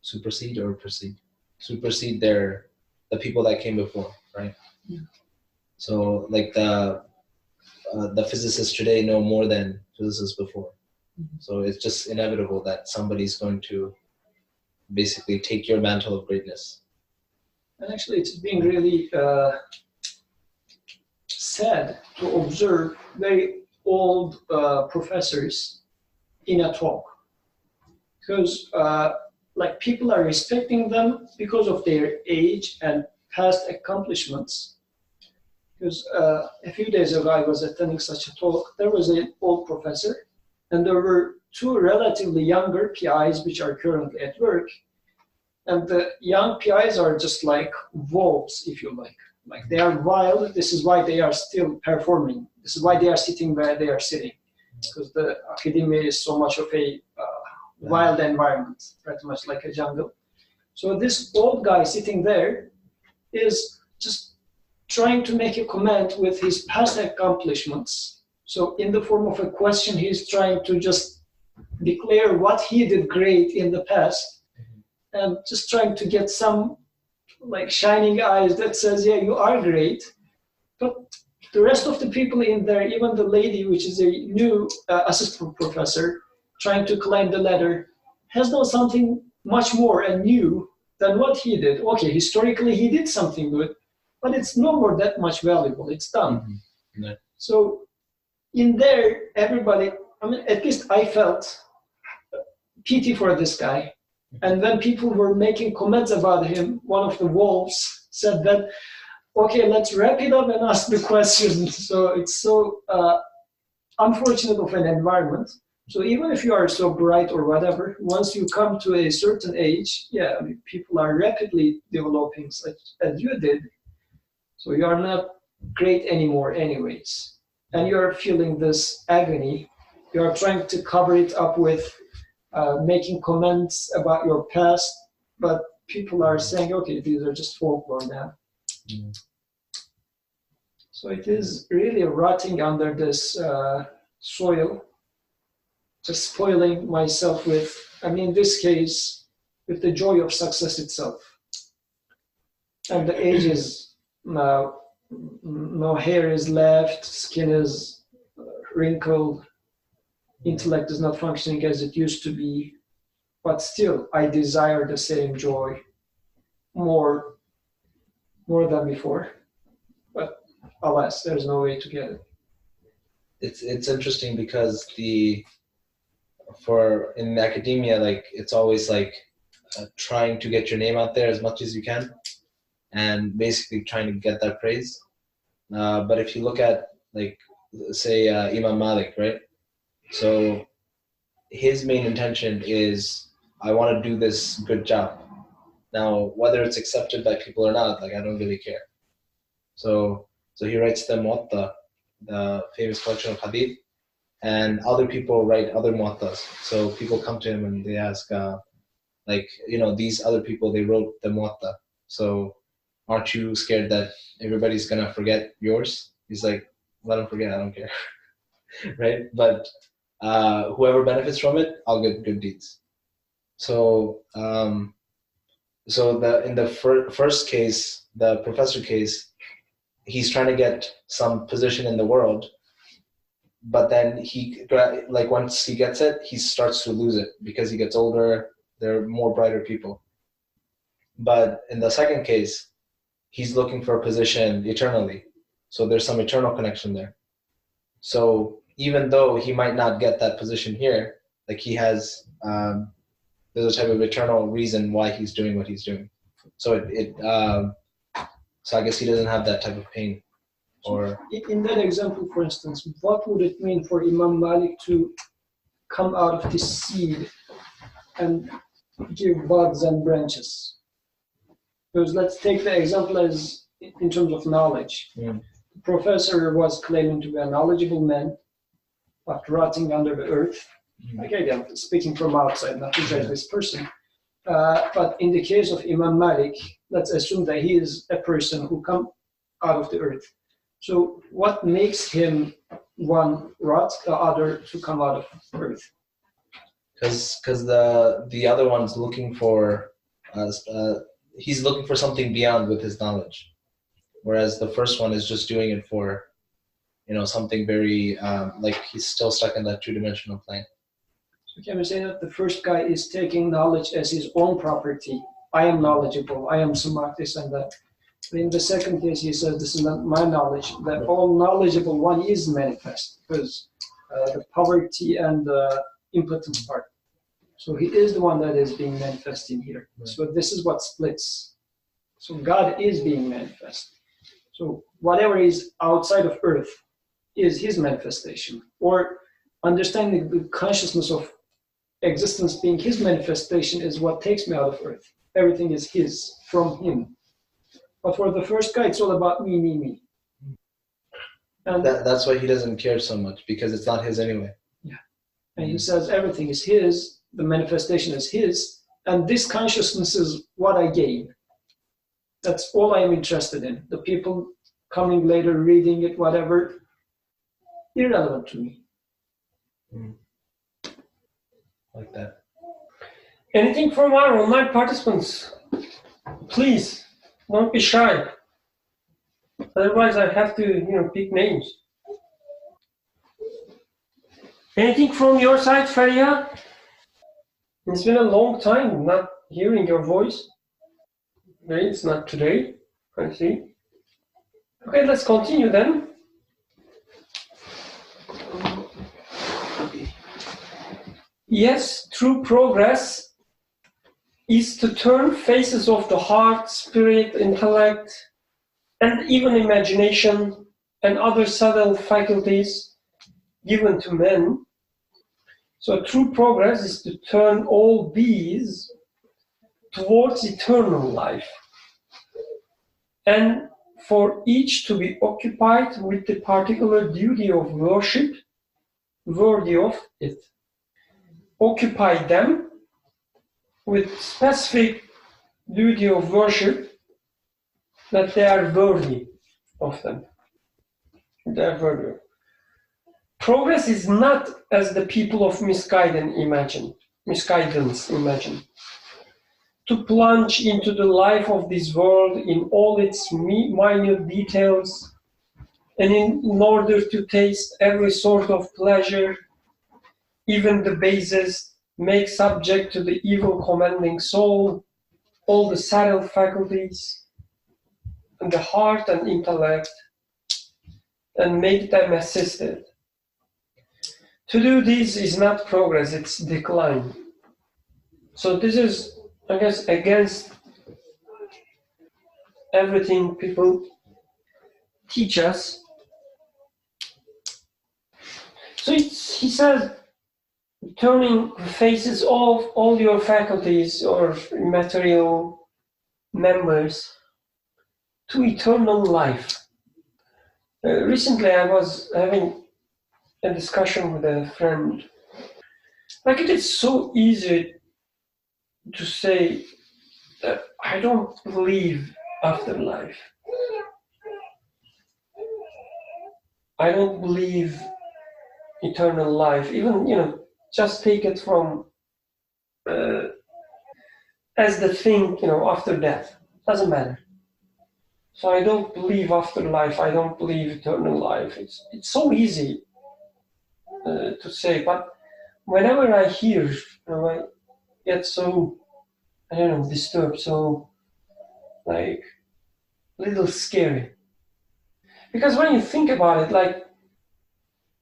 supersede the people that came before, right? Yeah. So like the physicists today know more than physicists before. So it's just inevitable that somebody's going to basically take your mantle of greatness. And actually, it's being really sad to observe very old professors in a talk, because like people are respecting them because of their age and past accomplishments. Because a few days ago, I was attending such a talk. There was an old professor, and there were 2 relatively younger PIs which are currently at work. And the young PIs are just like wolves, if you like. Like they are wild. This is why they are still performing. This is why they are sitting where they are sitting. Because the academia is so much of a wild environment, pretty much like a jungle. So this old guy sitting there is just trying to make a comment with his past accomplishments. So in the form of a question, he's trying to just declare what he did great in the past, and just trying to get some like shining eyes that says, yeah, you are great. But the rest of the people in there, even the lady, which is a new assistant professor, trying to climb the ladder, has done something much more and new than what he did. Okay, historically he did something good, but it's no more that much valuable. It's done. Yeah. So in there, everybody, I mean, at least I felt pity for this guy. And when people were making comments about him, one of the wolves said that, okay, let's wrap it up and ask the question. So it's so unfortunate of an environment. So even if you are so bright or whatever, once you come to a certain age, yeah, I mean, people are rapidly developing such as you did. So you are not great anymore anyways. And you're feeling this agony. You're trying to cover it up with making comments about your past, but people are saying, okay, these are just folklore now. Mm. So it is really rotting under this soil, just spoiling myself with, I mean, in this case, with the joy of success itself. And the age is now, no hair is left, skin is wrinkled, intellect is not functioning as it used to be, but still I desire the same joy more than before. But alas, there's no way to get it. It's interesting because in academia, like it's always like trying to get your name out there as much as you can, and basically trying to get that praise. But if you look at, like, say Imam Malik, right? So his main intention is, I want to do this good job. Now, whether it's accepted by people or not, like, I don't really care. So he writes the Muwatta, the famous collection of hadith, and other people write other Muwattas. So people come to him and they ask, like, you know, these other people, they wrote the Muwatta. So aren't you scared that everybody's going to forget yours? He's like, let them forget, I don't care. Right? But whoever benefits from it, I'll get good deeds. So in the first case, the professor case, he's trying to get some position in the world, but then once he gets it, he starts to lose it because he gets older, there are more brighter people. But in the second case, he's looking for a position eternally. So there's some eternal connection there. So even though he might not get that position here, like he has, there's a type of eternal reason why he's doing what he's doing. So so I guess he doesn't have that type of pain. Or in that example, for instance, what would it mean for Imam Malik to come out of this seed and give buds and branches? Because let's take the example as in terms of knowledge. Yeah. The professor was claiming to be a knowledgeable man, but rotting under the earth. Like, again, speaking from outside, not to judge this person. But in the case of Imam Malik, let's assume that he is a person who come out of the earth. So what makes him one rot, the other to come out of earth? Because the other one's looking for, he's looking for something beyond with his knowledge. Whereas the first one is just doing it for, you know, something very, like he's still stuck in that two-dimensional plane. So can we say that the first guy is taking knowledge as his own property? I am knowledgeable, I am smart, this and that. In the second case, he says, this is not my knowledge, that all knowledgeable one is manifest, because the poverty and the impotent part. So he is the one that is being manifest in here. Right. So this is what splits. So God is being manifest. So whatever is outside of earth is his manifestation, or understanding the consciousness of existence being his manifestation is what takes me out of earth. Everything is his, from him. But for the first guy, it's all about me, me, me. And that's why he doesn't care so much, because it's not his anyway. Yeah. And he says everything is his, the manifestation is his, and this consciousness is what I gain. That's all I'm interested in. The people coming later, reading it, whatever, irrelevant to me. Like that. Anything from our online participants? Please, don't be shy. Otherwise, I have to, pick names. Anything from your side, Feria? It's been a long time not hearing your voice. Okay, it's not today, I see. Okay, let's continue then. Yes, true progress is to turn faces of the heart, spirit, intellect, and even imagination and other subtle faculties given to men. So true progress is to turn all these towards eternal life, and for each to be occupied with the particular duty of worship worthy of it. Occupy them with specific duty of worship that they are worthy of them. They are worthy. Progress is not as the people of misguidance imagine, to plunge into the life of this world in all its minute details, and in order to taste every sort of pleasure, even the basest, make subject to the evil commanding soul all the subtle faculties and the heart and intellect, and make them assisted. To do this is not progress, it's decline. So this is, I guess, against everything people teach us. So he says, turning faces of all your faculties or material members to eternal life. Recently I was having a discussion with a friend. Like, it is so easy to say that I don't believe afterlife. I don't believe eternal life. Even, just take it from as the thing, after death. Doesn't matter. So I don't believe afterlife. I don't believe eternal life. It's so easy to say, but whenever I hear, I get so, disturbed, so like little scary. Because when you think about it,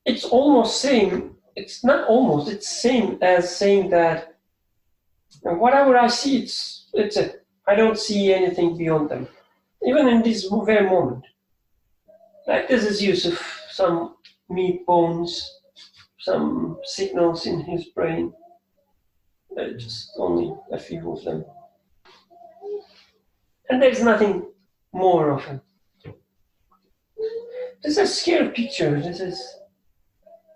it's almost same. It's not almost. It's same as saying that whatever I see, it's it. I don't see anything beyond them, even in this very moment. Like, this is Yusuf, some meat bones, some signals in his brain. Just only a few of them. And there's nothing more of him. This is a scary picture. This is,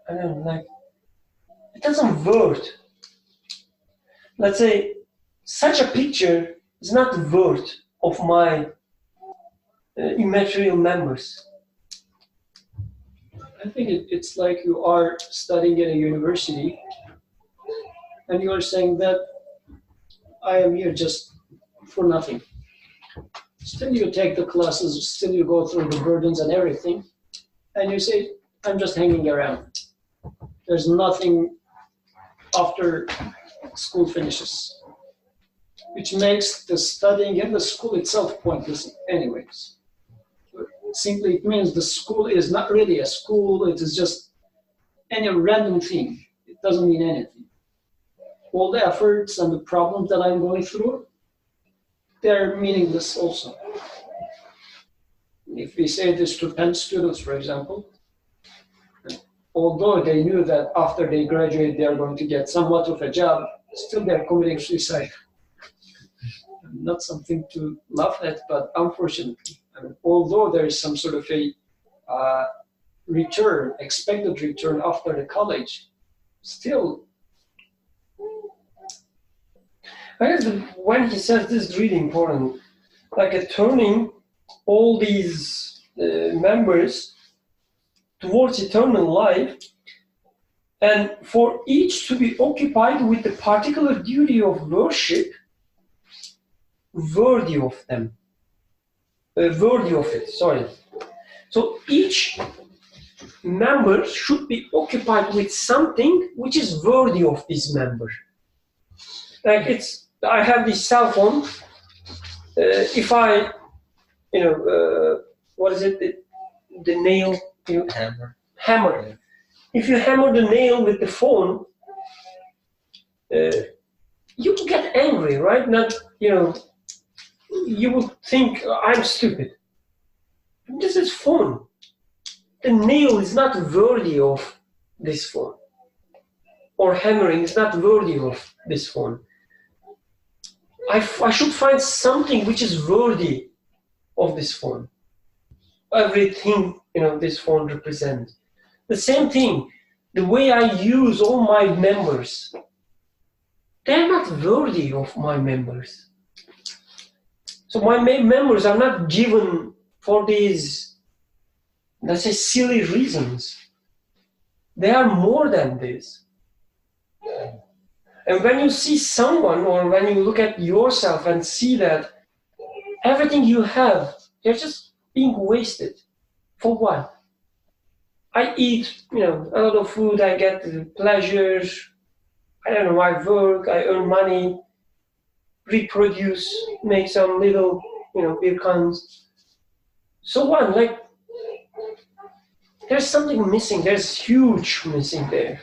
it doesn't worth. Let's say, such a picture is not worth of my immaterial members. I think it's like you are studying in a university and you are saying that I am here just for nothing. Still you take the classes, still you go through the burdens and everything, and you say, I'm just hanging around. There's nothing after school finishes, which makes the studying and the school itself pointless anyways. Simply it means the school is not really a school, it is just any random thing. It doesn't mean anything. All the efforts and the problems that I'm going through, they're meaningless also. If we say this to Penn students, for example, although they knew that after they graduate they are going to get somewhat of a job, still they're committing suicide. Not something to laugh at, but unfortunately, although there is some sort of a return, expected return after the college, still. I guess when he says this is really important, like turning all these members towards eternal life, and for each to be occupied with the particular duty of worship worthy of them. Worthy of it, sorry. So each member should be occupied with something which is worthy of this member. Like I have this cell phone. If I, what is it? The nail? Hammer. Hammer. Yeah. If you hammer the nail with the phone, you get angry, right? Not, you would think I'm stupid. This is phone. The nail is not worthy of this phone. Or hammering is not worthy of this phone. I should find something which is worthy of this phone. Everything, this phone represents. The same thing, the way I use all my members, they're not worthy of my members. So my members are not given for these, let's say, silly reasons. They are more than this. And when you see someone, or when you look at yourself and see that everything you have, they're just being wasted. For what? I eat, a lot of food, I get pleasures, I work, I earn money, reproduce, make some little, beer cans. So what? Like, there's something missing. There's huge missing there.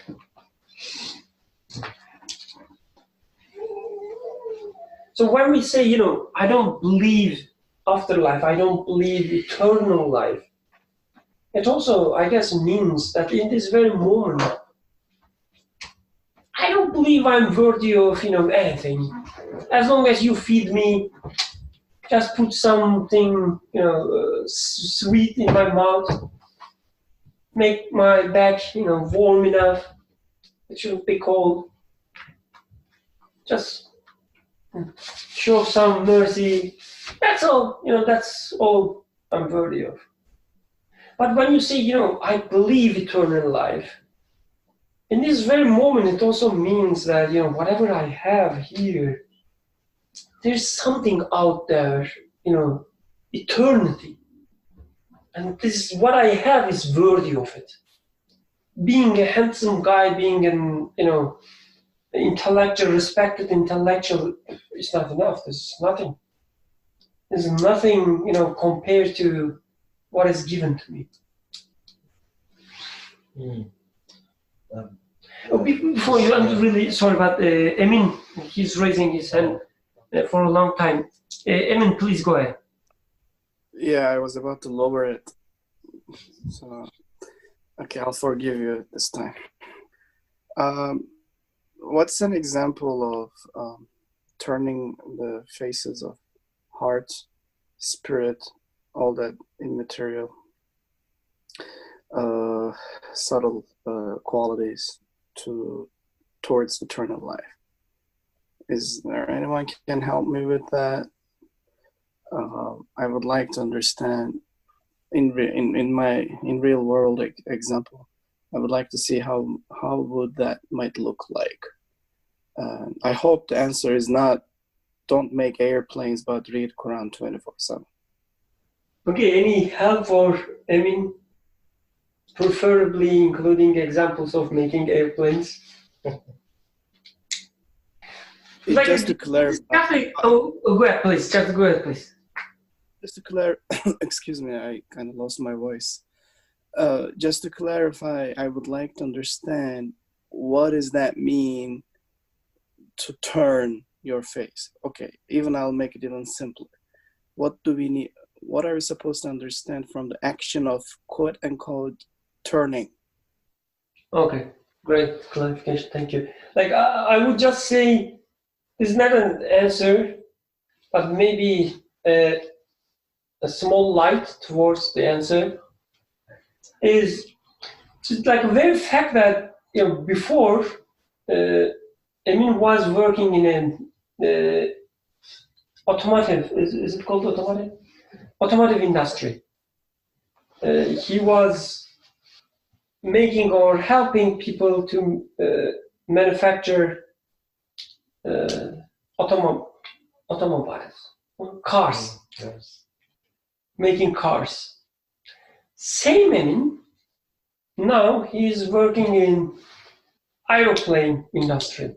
So when we say, I don't believe afterlife, I don't believe eternal life, it also, I guess, means that in this very moment, I don't believe I'm worthy of, anything. As long as you feed me, just put something, sweet in my mouth, make my back, warm enough. It shouldn't be cold. Just show some mercy. That's all, that's all I'm worthy of. But when you say, I believe eternal life, in this very moment, it also means that, whatever I have here, there's something out there, eternity. And this is what I have is worthy of it. Being a handsome guy, being an, intellectual, respected intellectual, is not enough. There's nothing. There's nothing, compared to what is given to me. Before you, I'm really sorry, but Emin, he's raising his hand for a long time. Emin, please go ahead. Yeah, I was about to lower it. So, okay, I'll forgive you this time. What's an example of turning the faces of heart, spirit, all that immaterial, subtle qualities towards eternal life? Is there anyone can help me with that? I would like to understand in real world example. I would like to see how would that might look like. I hope the answer is not don't make airplanes but read Quran 24/7. Okay, any help for preferably including examples of making airplanes? Just to clarify. Go ahead, please. Just go ahead, please. Just to clarify, excuse me, I kind of lost my voice. Just to clarify, I would like to understand what does that mean to turn your face? Okay, I'll make it even simpler. What do we need? What are we supposed to understand from the action of quote unquote turning? Okay, great clarification. Thank you. I would just say it's not an answer, but maybe a small light towards the answer is just like the very fact that before Emin was working in a automotive, is it called automotive? Automotive industry. He was making or helping people to manufacture automobiles, cars, Yes. making cars. Same Emin, now he is working in aeroplane industry.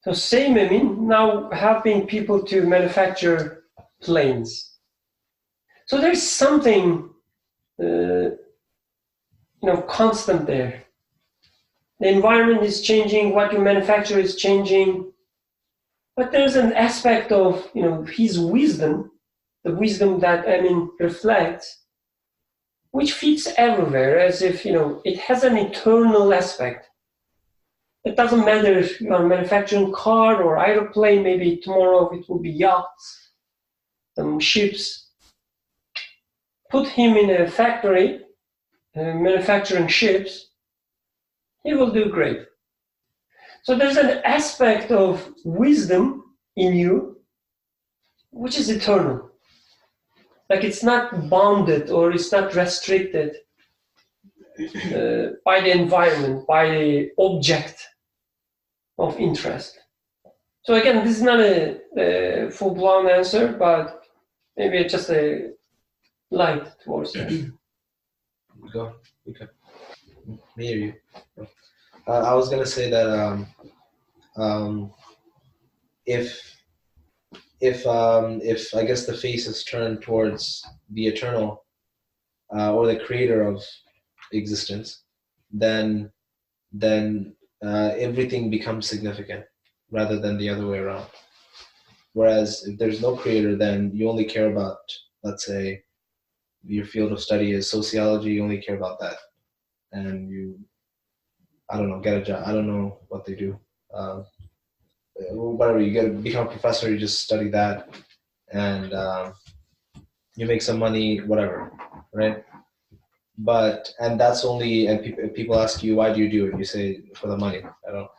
So same Emin now helping people to manufacture planes. So there's something constant there. The environment is changing, what you manufacture is changing, but there's an aspect of his wisdom, the wisdom that Emin reflects, which fits everywhere, as if it has an eternal aspect. It doesn't matter if you are manufacturing car or aeroplane, maybe tomorrow it will be yachts, some ships. Put him in a factory manufacturing ships, he will do great. So there's an aspect of wisdom in you which is eternal. Like it's not bounded or it's not restricted by the environment, by the object of interest. So again, this is not a full-blown answer, but maybe just a light towards it. Go. Okay. Me or you? I was gonna say that if I guess the face is turned towards the eternal or the creator of existence, then everything becomes significant rather than the other way around. Whereas if there's no creator, then you only care about, let's say, your field of study is sociology, you only care about that. And you, I don't know, get a job. I don't know what they do. Whatever, you become a professor, you just study that, and you make some money, whatever, right? And that's only, and people ask you, why do you do it? You say, for the money. I don't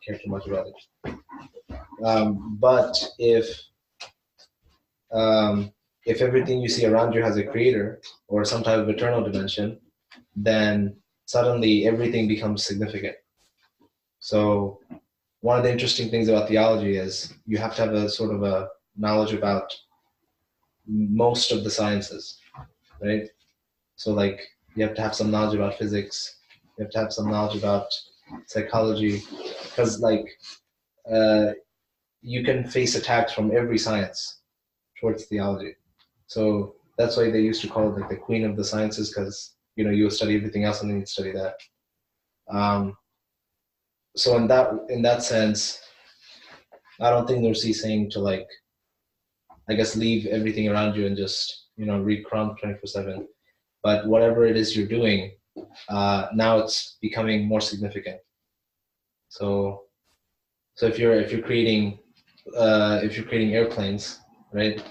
care too much about it. But if everything you see around you has a creator or some type of eternal dimension, then suddenly everything becomes significant. So one of the interesting things about theology is you have to have a sort of a knowledge about most of the sciences, right? So like you have to have some knowledge about physics, you have to have some knowledge about psychology, because like you can face attacks from every science towards theology. So that's why they used to call it like the queen of the sciences, because you would study everything else and then you'd study that. So in that sense, I don't think Nursi saying to like, I guess leave everything around you and just read Quran 24/7. But whatever it is you're doing, now it's becoming more significant. So if you're creating airplanes, right?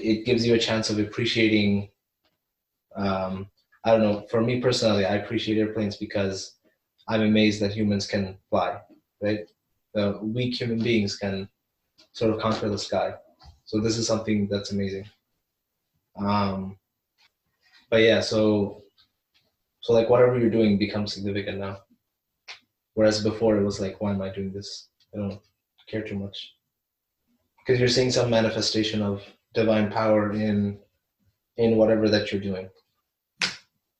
It gives you a chance of appreciating. I don't know. For me personally, I appreciate airplanes because I'm amazed that humans can fly. Right? The weak human beings can sort of conquer the sky. So this is something that's amazing. But yeah, so like whatever you're doing becomes significant now. Whereas before it was like, why am I doing this? I don't care too much. Because you're seeing some manifestation of divine power in whatever that you're doing.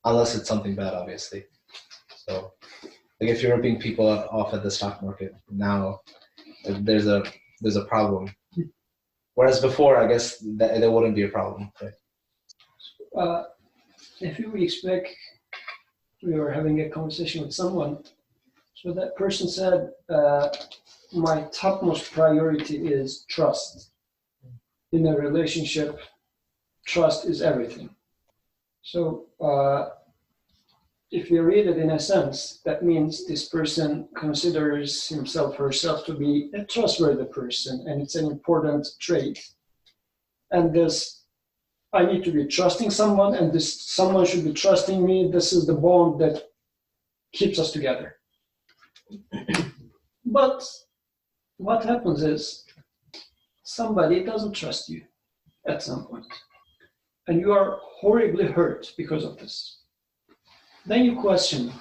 Unless it's something bad, obviously. So like if you're ripping people off at the stock market, now there's a problem. Whereas before, I guess there wouldn't be a problem. Right? A few weeks back, we were having a conversation with someone. So that person said, my topmost priority is trust. In a relationship, trust is everything. So if you read it in a sense, that means this person considers himself or herself to be a trustworthy person, and it's an important trait. And this, I need to be trusting someone, and this someone should be trusting me. This is the bond that keeps us together. But what happens is somebody doesn't trust you at some point, and you are horribly hurt because of this. Then you question,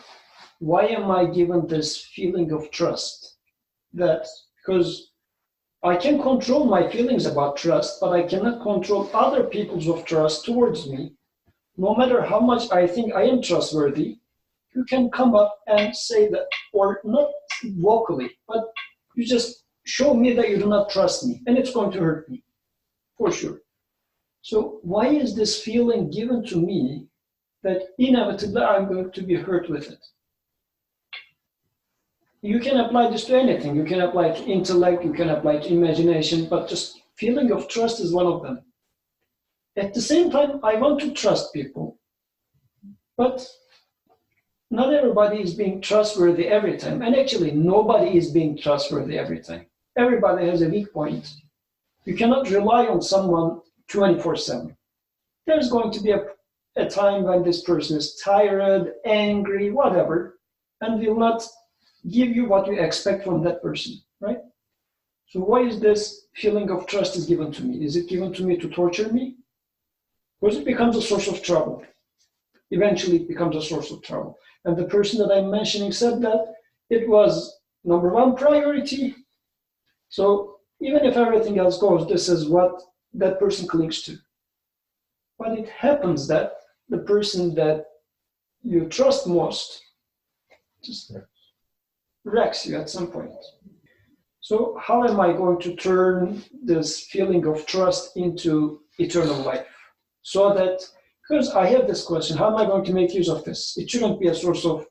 why am I given this feeling of trust? That because I can control my feelings about trust, but I cannot control other people's of trust towards me. No matter how much I think I am trustworthy, you can come up and say that, or not vocally, but you just show me that you do not trust me, and it's going to hurt me, for sure. So why is this feeling given to me that inevitably I'm going to be hurt with it? You can apply this to anything. You can apply it to intellect, you can apply it to imagination, but just feeling of trust is one of them. At the same time, I want to trust people, but not everybody is being trustworthy every time. And actually, nobody is being trustworthy every time. Everybody has a weak point. You cannot rely on someone 24/7. There's going to be a time when this person is tired, angry, whatever, and will not give you what you expect from that person, right? So why is this feeling of trust is given to me? Is it given to me to torture me? Because it becomes a source of trouble. Eventually it becomes a source of trouble. And the person that I'm mentioning said that it was number one priority. So even if everything else goes, this is what that person clings to. But it happens that the person that you trust most just wrecks you at some point. So how am I going to turn this feeling of trust into eternal life? So that, because I have this question, how am I going to make use of this? It shouldn't be a source of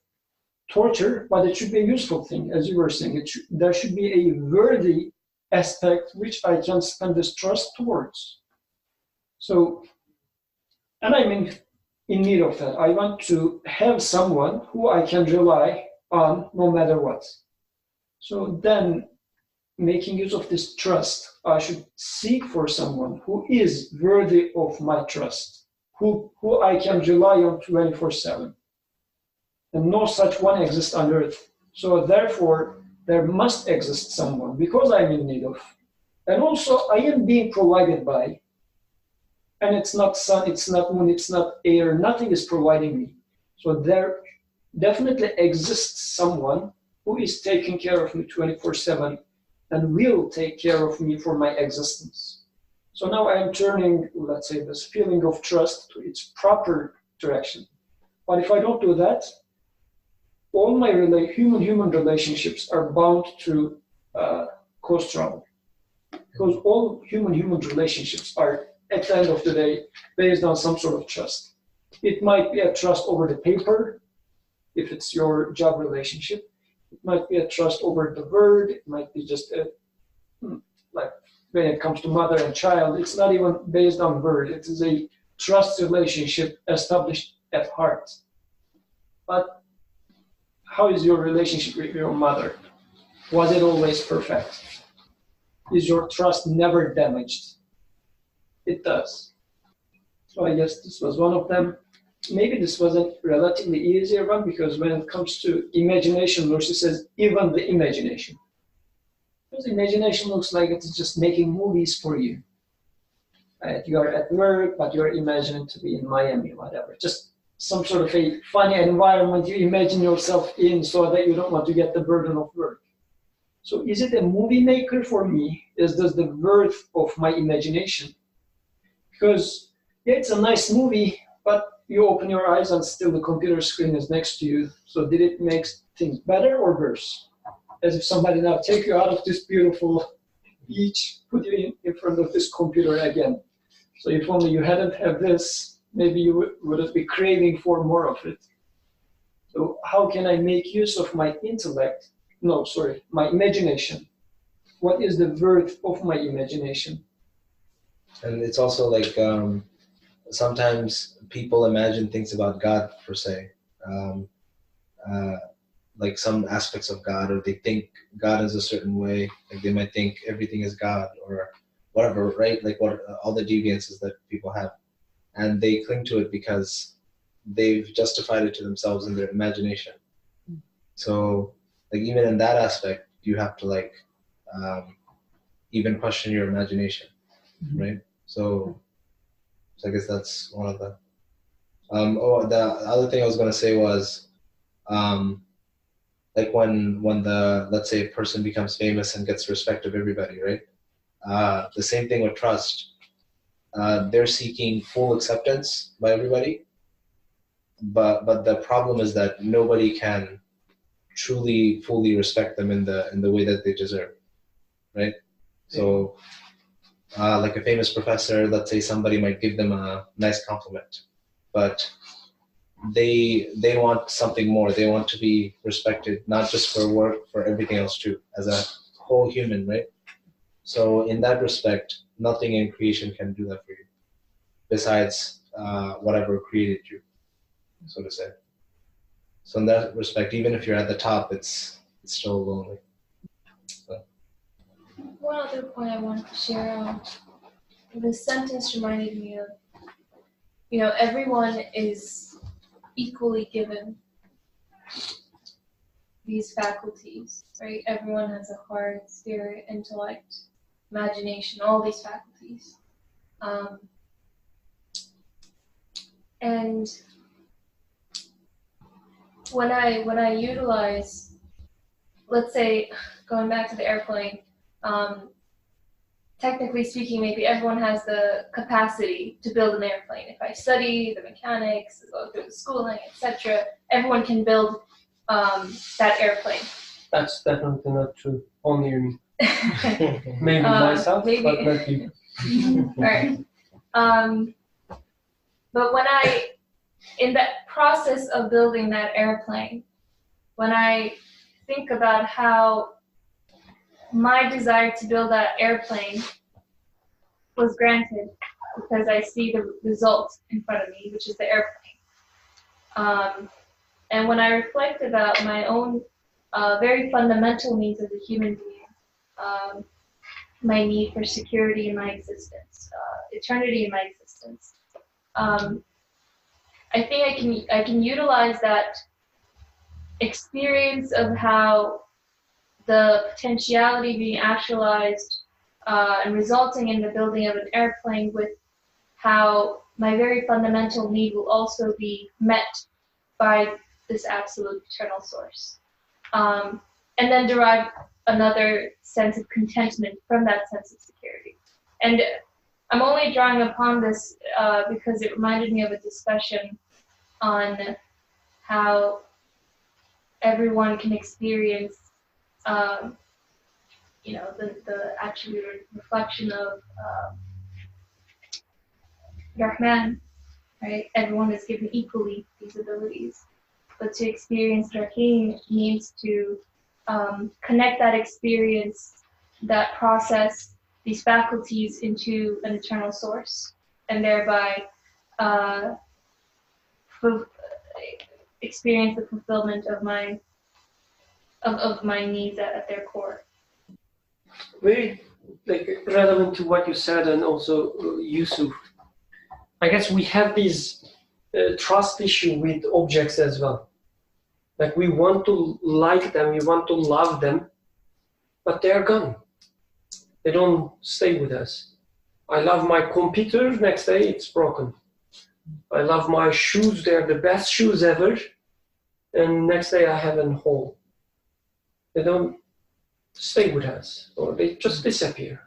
torture, but it should be a useful thing, as you were saying. There should be a worthy aspect which I can spend this trust towards. So, and I'm in need of that. I want to have someone who I can rely on no matter what. So then, making use of this trust, I should seek for someone who is worthy of my trust, who I can rely on 24/7. And no such one exists on earth. So therefore, there must exist someone, because I'm in need of. And also, I am being provided by, and it's not sun, it's not moon, it's not air, nothing is providing me. So there definitely exists someone who is taking care of me 24/7 and will take care of me for my existence. So now I am turning, let's say, this feeling of trust to its proper direction. But if I don't do that, all my human relationships are bound to cause trouble. Because all human relationships are, at the end of the day, based on some sort of trust. It might be a trust over the paper, if it's your job relationship. It might be a trust over the word. It might be just like when it comes to mother and child, it's not even based on word. It is a trust relationship established at heart. But how is your relationship with your mother? Was it always perfect? Is your trust never damaged? It does. So I guess this was one of them. Maybe this was a relatively easier one, because when it comes to imagination, Lucy says, even the imagination. Because imagination looks like it's just making movies for you. You are at work, but you're imagining to be in Miami, whatever. Just some sort of a funny environment you imagine yourself in so that you don't want to get the burden of work. So is it a movie maker for me? Is this the worth of my imagination? Because, yeah, it's a nice movie, but you open your eyes and still the computer screen is next to you. So did it make things better or worse? As if somebody now take you out of this beautiful beach, put you in front of this computer again. So if only you hadn't had this, maybe you would be craving for more of it. So how can I make use of my intellect? No, sorry, my imagination. What is the worth of my imagination? And it's also like sometimes people imagine things about God, per se, like some aspects of God, or they think God is a certain way. Like they might think everything is God or whatever, right? Like what all the deviances that people have, and they cling to it because they've justified it to themselves in their imagination. So, like even in that aspect, you have to like even question your imagination, right? So I guess that's one of the. The other thing I was going to say was, like when the, let's say, a person becomes famous and gets respect of everybody, right? The same thing with trust. They're seeking full acceptance by everybody, but the problem is that nobody can truly fully respect them in the way that they deserve, right? So like a famous professor, let's say somebody might give them a nice compliment, but they want something more. They want to be respected, not just for work, for everything else too, as a whole human, right? So in that respect, nothing in creation can do that for you, besides whatever created you, so to say. So in that respect, even if you're at the top, it's still lonely. So. One other point I wanted to share, this sentence reminded me of, everyone is equally given these faculties, right? Everyone has a heart, spirit, intellect, imagination, all these faculties. And when I utilize, let's say, going back to the airplane, technically speaking, maybe everyone has the capacity to build an airplane. If I study the mechanics, go through the schooling, etc., everyone can build that airplane. That's definitely not true. Only me. Maybe myself, maybe. but not you. Right. But in that process of building that airplane, when I think about how my desire to build that airplane was granted because I see the result in front of me, which is the airplane. And when I reflect about my own very fundamental needs as a human being, my need for security in my existence, eternity in my existence, I think I can utilize that experience of how the potentiality being actualized and resulting in the building of an airplane with how my very fundamental need will also be met by this absolute eternal source. And then derive another sense of contentment from that sense of security. And I'm only drawing upon this because it reminded me of a discussion on how everyone can experience the attribute or reflection of Rahman, right? Everyone is given equally these abilities. But to experience Rahim means to connect that experience, that process, these faculties into an eternal source, and thereby experience the fulfillment of my needs at their core. Very relevant to what you said, and also Yusuf. I guess we have this trust issue with objects as well. Like we want to like them, we want to love them, but they are gone. They don't stay with us. I love my computer, next day it's broken. I love my shoes, they're the best shoes ever, and next day I have a hole. They don't stay with us, or they just disappear.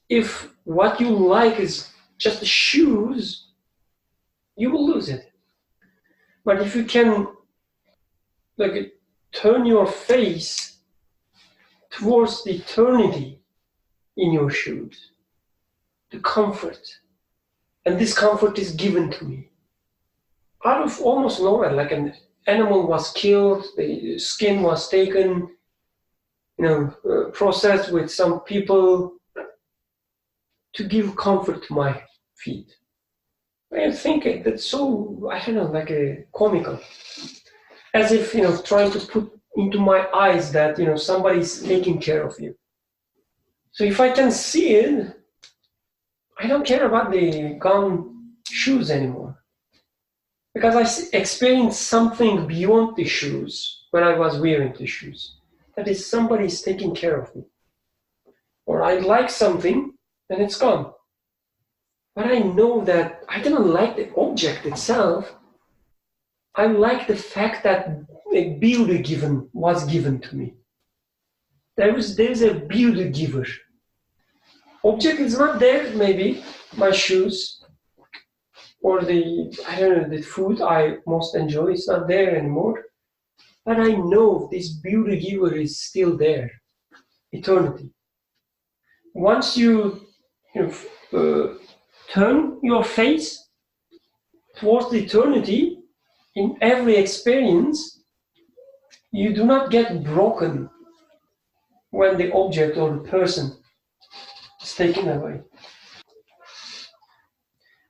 If what you like is just the shoes, you will lose it. But if you can turn your face towards the eternity in your shoes, the comfort, and this comfort is given to me out of almost nowhere, like an animal was killed, the skin was taken, processed with some people to give comfort to my feet. I think that's so, I don't know, like a comical. As if, trying to put into my eyes that, somebody's taking care of you. So if I can see it, I don't care about the gone shoes anymore. Because I experienced something beyond the shoes when I was wearing the shoes. that is somebody is taking care of me. Or I like something and it's gone. But I know that I didn't like the object itself. I like the fact that a beauty was given to me. There's a beauty giver. Object is not there, maybe, my shoes, or the food I most enjoy, it's not there anymore. But I know this beauty giver is still there, eternity. Once you turn your face towards the eternity, in every experience, you do not get broken when the object or the person is taken away.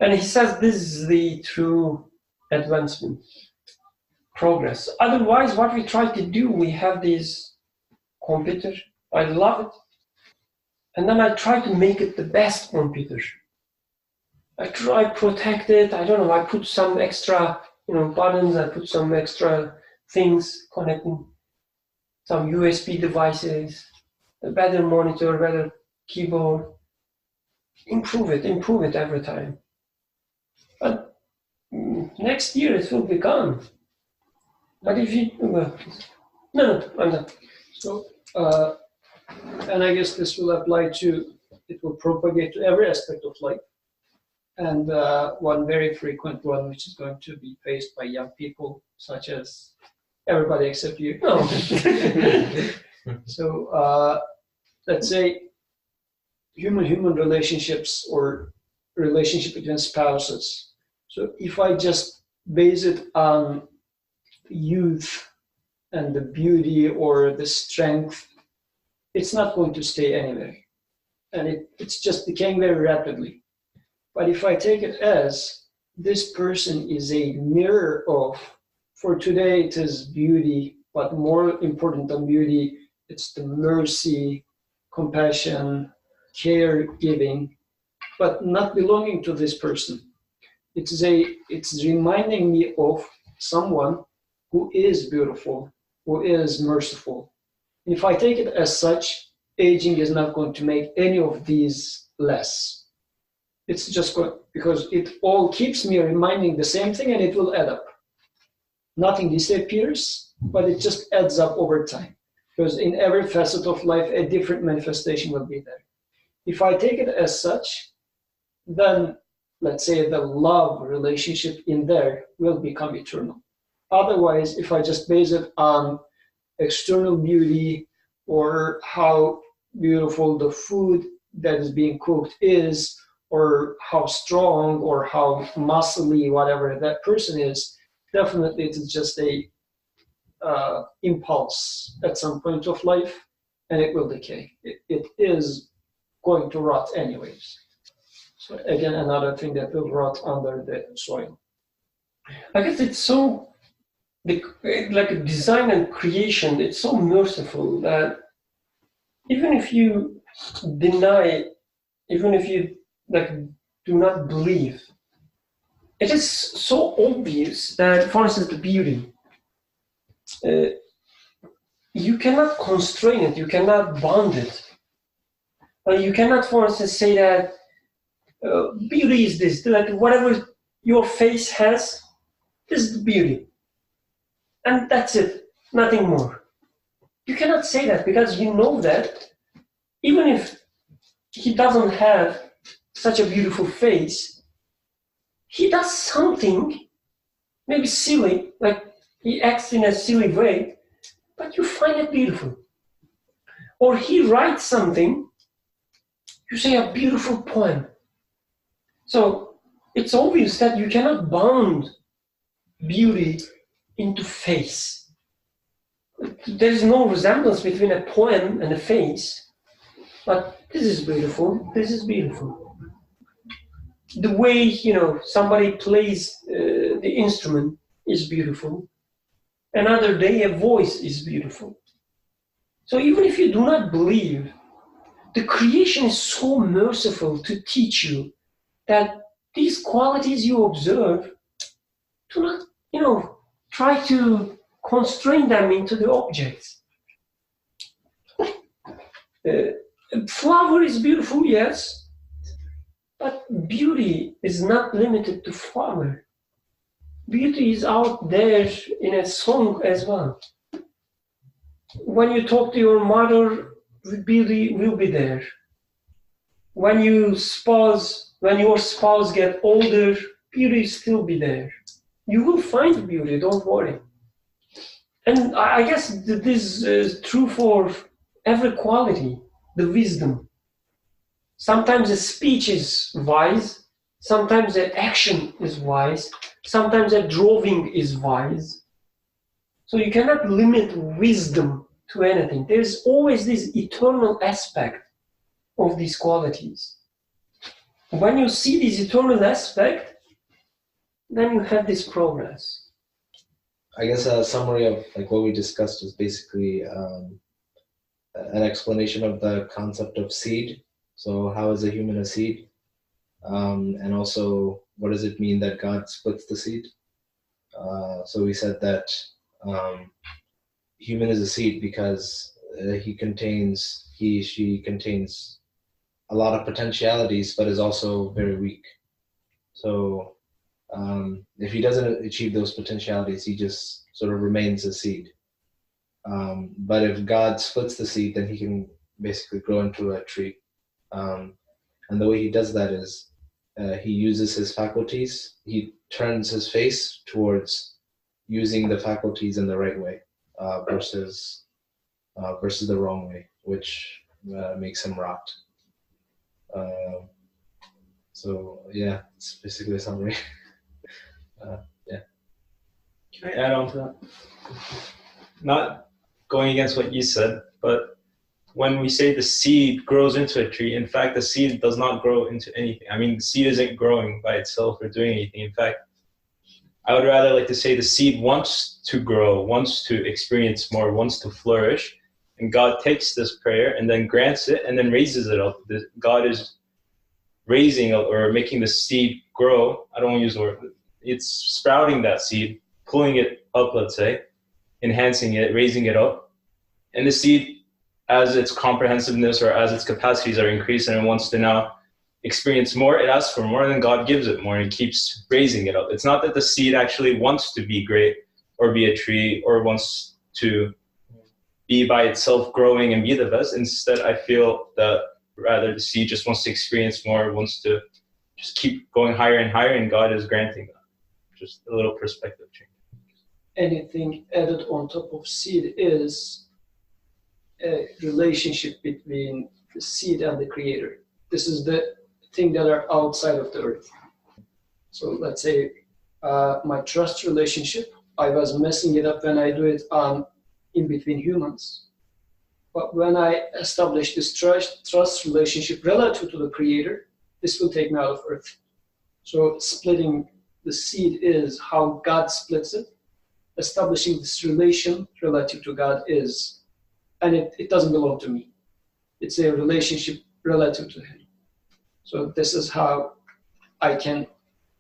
And he says this is the true advancement, progress. Otherwise, what we try to do, we have this computer, I love it, and then I try to make it the best computer. I try to protect it, I don't know, I put some extra buttons, I put some extra things connecting, some USB devices, a better monitor, better keyboard. Improve it every time. But next year it will be gone. But if you, no, I'm done. So, and I guess this will apply to, it will propagate to every aspect of life. And one very frequent one, which is going to be faced by young people, such as everybody except you. No. So let's say human relationships or relationship between spouses. So if I just base it on youth and the beauty or the strength, it's not going to stay anywhere. And it's just decaying very rapidly. But if I take it as this person is a mirror of, for today it is beauty, but more important than beauty, it's the mercy, compassion, caregiving, but not belonging to this person. It's reminding me of someone who is beautiful, who is merciful. If I take it as such, aging is not going to make any of these less. It's just because it all keeps me reminding the same thing and it will add up. Nothing disappears, but it just adds up over time. Because in every facet of life, a different manifestation will be there. If I take it as such, then let's say the love relationship in there will become eternal. Otherwise, if I just base it on external beauty or how beautiful the food that is being cooked is, or how strong or how muscly whatever that person is, definitely it is just a impulse at some point of life, and it will decay. It is going to rot anyways. So again, another thing that will rot under the soil. I guess it's so, like design and creation, it's so merciful that even if you deny, even if you do not believe, it is so obvious that, for instance, the beauty, you cannot constrain it, you cannot bond it. You cannot, for instance, say that beauty is this, like whatever your face has, this is the beauty. And that's it, nothing more. You cannot say that because you know that even if he doesn't have such a beautiful face, he does something, maybe silly, like he acts in a silly way, but you find it beautiful. Or he writes something, you say a beautiful poem. So it's obvious that you cannot bound beauty into face. There is no resemblance between a poem and a face, but this is beautiful, this is beautiful. The way, somebody plays the instrument is beautiful. Another day, a voice is beautiful. So even if you do not believe, the creation is so merciful to teach you that these qualities you observe, do not, try to constrain them into the objects. Flower is beautiful, yes, but beauty is not limited to flower. Beauty is out there in a song as well. When you talk to your mother, beauty will be there. When your spouse get older, beauty still be there. You will find beauty, don't worry. And I guess this is true for every quality, the wisdom. Sometimes the speech is wise, sometimes the action is wise, sometimes the drawing is wise. So you cannot limit wisdom to anything. There's always this eternal aspect of these qualities. When you see this eternal aspect, then you have this progress. I guess a summary of like what we discussed is basically an explanation of the concept of seed. So how is a human a seed? And also, what does it mean that God splits the seed? So we said that human is a seed because she contains a lot of potentialities, but is also very weak. So if he doesn't achieve those potentialities, he just sort of remains a seed. But if God splits the seed, then he can basically grow into a tree. And the way he does that is he uses his faculties. He turns his face towards using the faculties in the right way versus the wrong way, which makes him rot. So yeah, it's basically a summary. Yeah. Can I add on to that? Not going against what you said, but when we say the seed grows into a tree, in fact, the seed does not grow into anything. I mean, the seed isn't growing by itself or doing anything. In fact, I would rather like to say the seed wants to grow, wants to experience more, wants to flourish. And God takes this prayer and then grants it and then raises it up. God is raising or making the seed grow. I don't want to use the word. It's sprouting that seed, pulling it up, let's say, enhancing it, raising it up. And the seed, as its comprehensiveness or as its capacities are increased and it wants to now experience more, it asks for more, and then God gives it more and keeps raising it up. It's not that the seed actually wants to be great or be a tree or wants to be by itself growing and be the best. Instead, I feel that rather the seed just wants to experience more, wants to just keep going higher and higher, and God is granting that. Just a little perspective change. Anything added on top of seed is a relationship between the seed and the creator. This is the thing that are outside of the earth. So let's say my trust relationship, I was messing it up when I do it in between humans. But when I establish this trust relationship relative to the creator, this will take me out of earth. So splitting the seed is how God splits it. Establishing this relation relative to God is, and it doesn't belong to me. It's a relationship relative to him. So this is how I can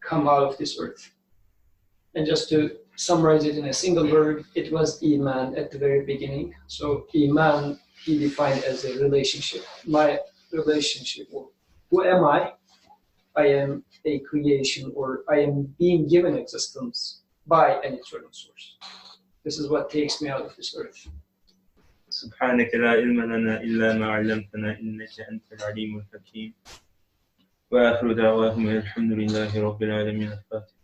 come out of this earth. And just to summarize it in a single word, it was Iman at the very beginning. So Iman, he defined as a relationship. My relationship, who am I? I am a creation, or I am being given existence by an eternal source. This is what takes me out of this earth. سبحانك لا علم لنا إلا ما علمتنا إنك أنت العليم الحكيم وآخر دعواهم الحمد لله رب العالمين. الفاتحة.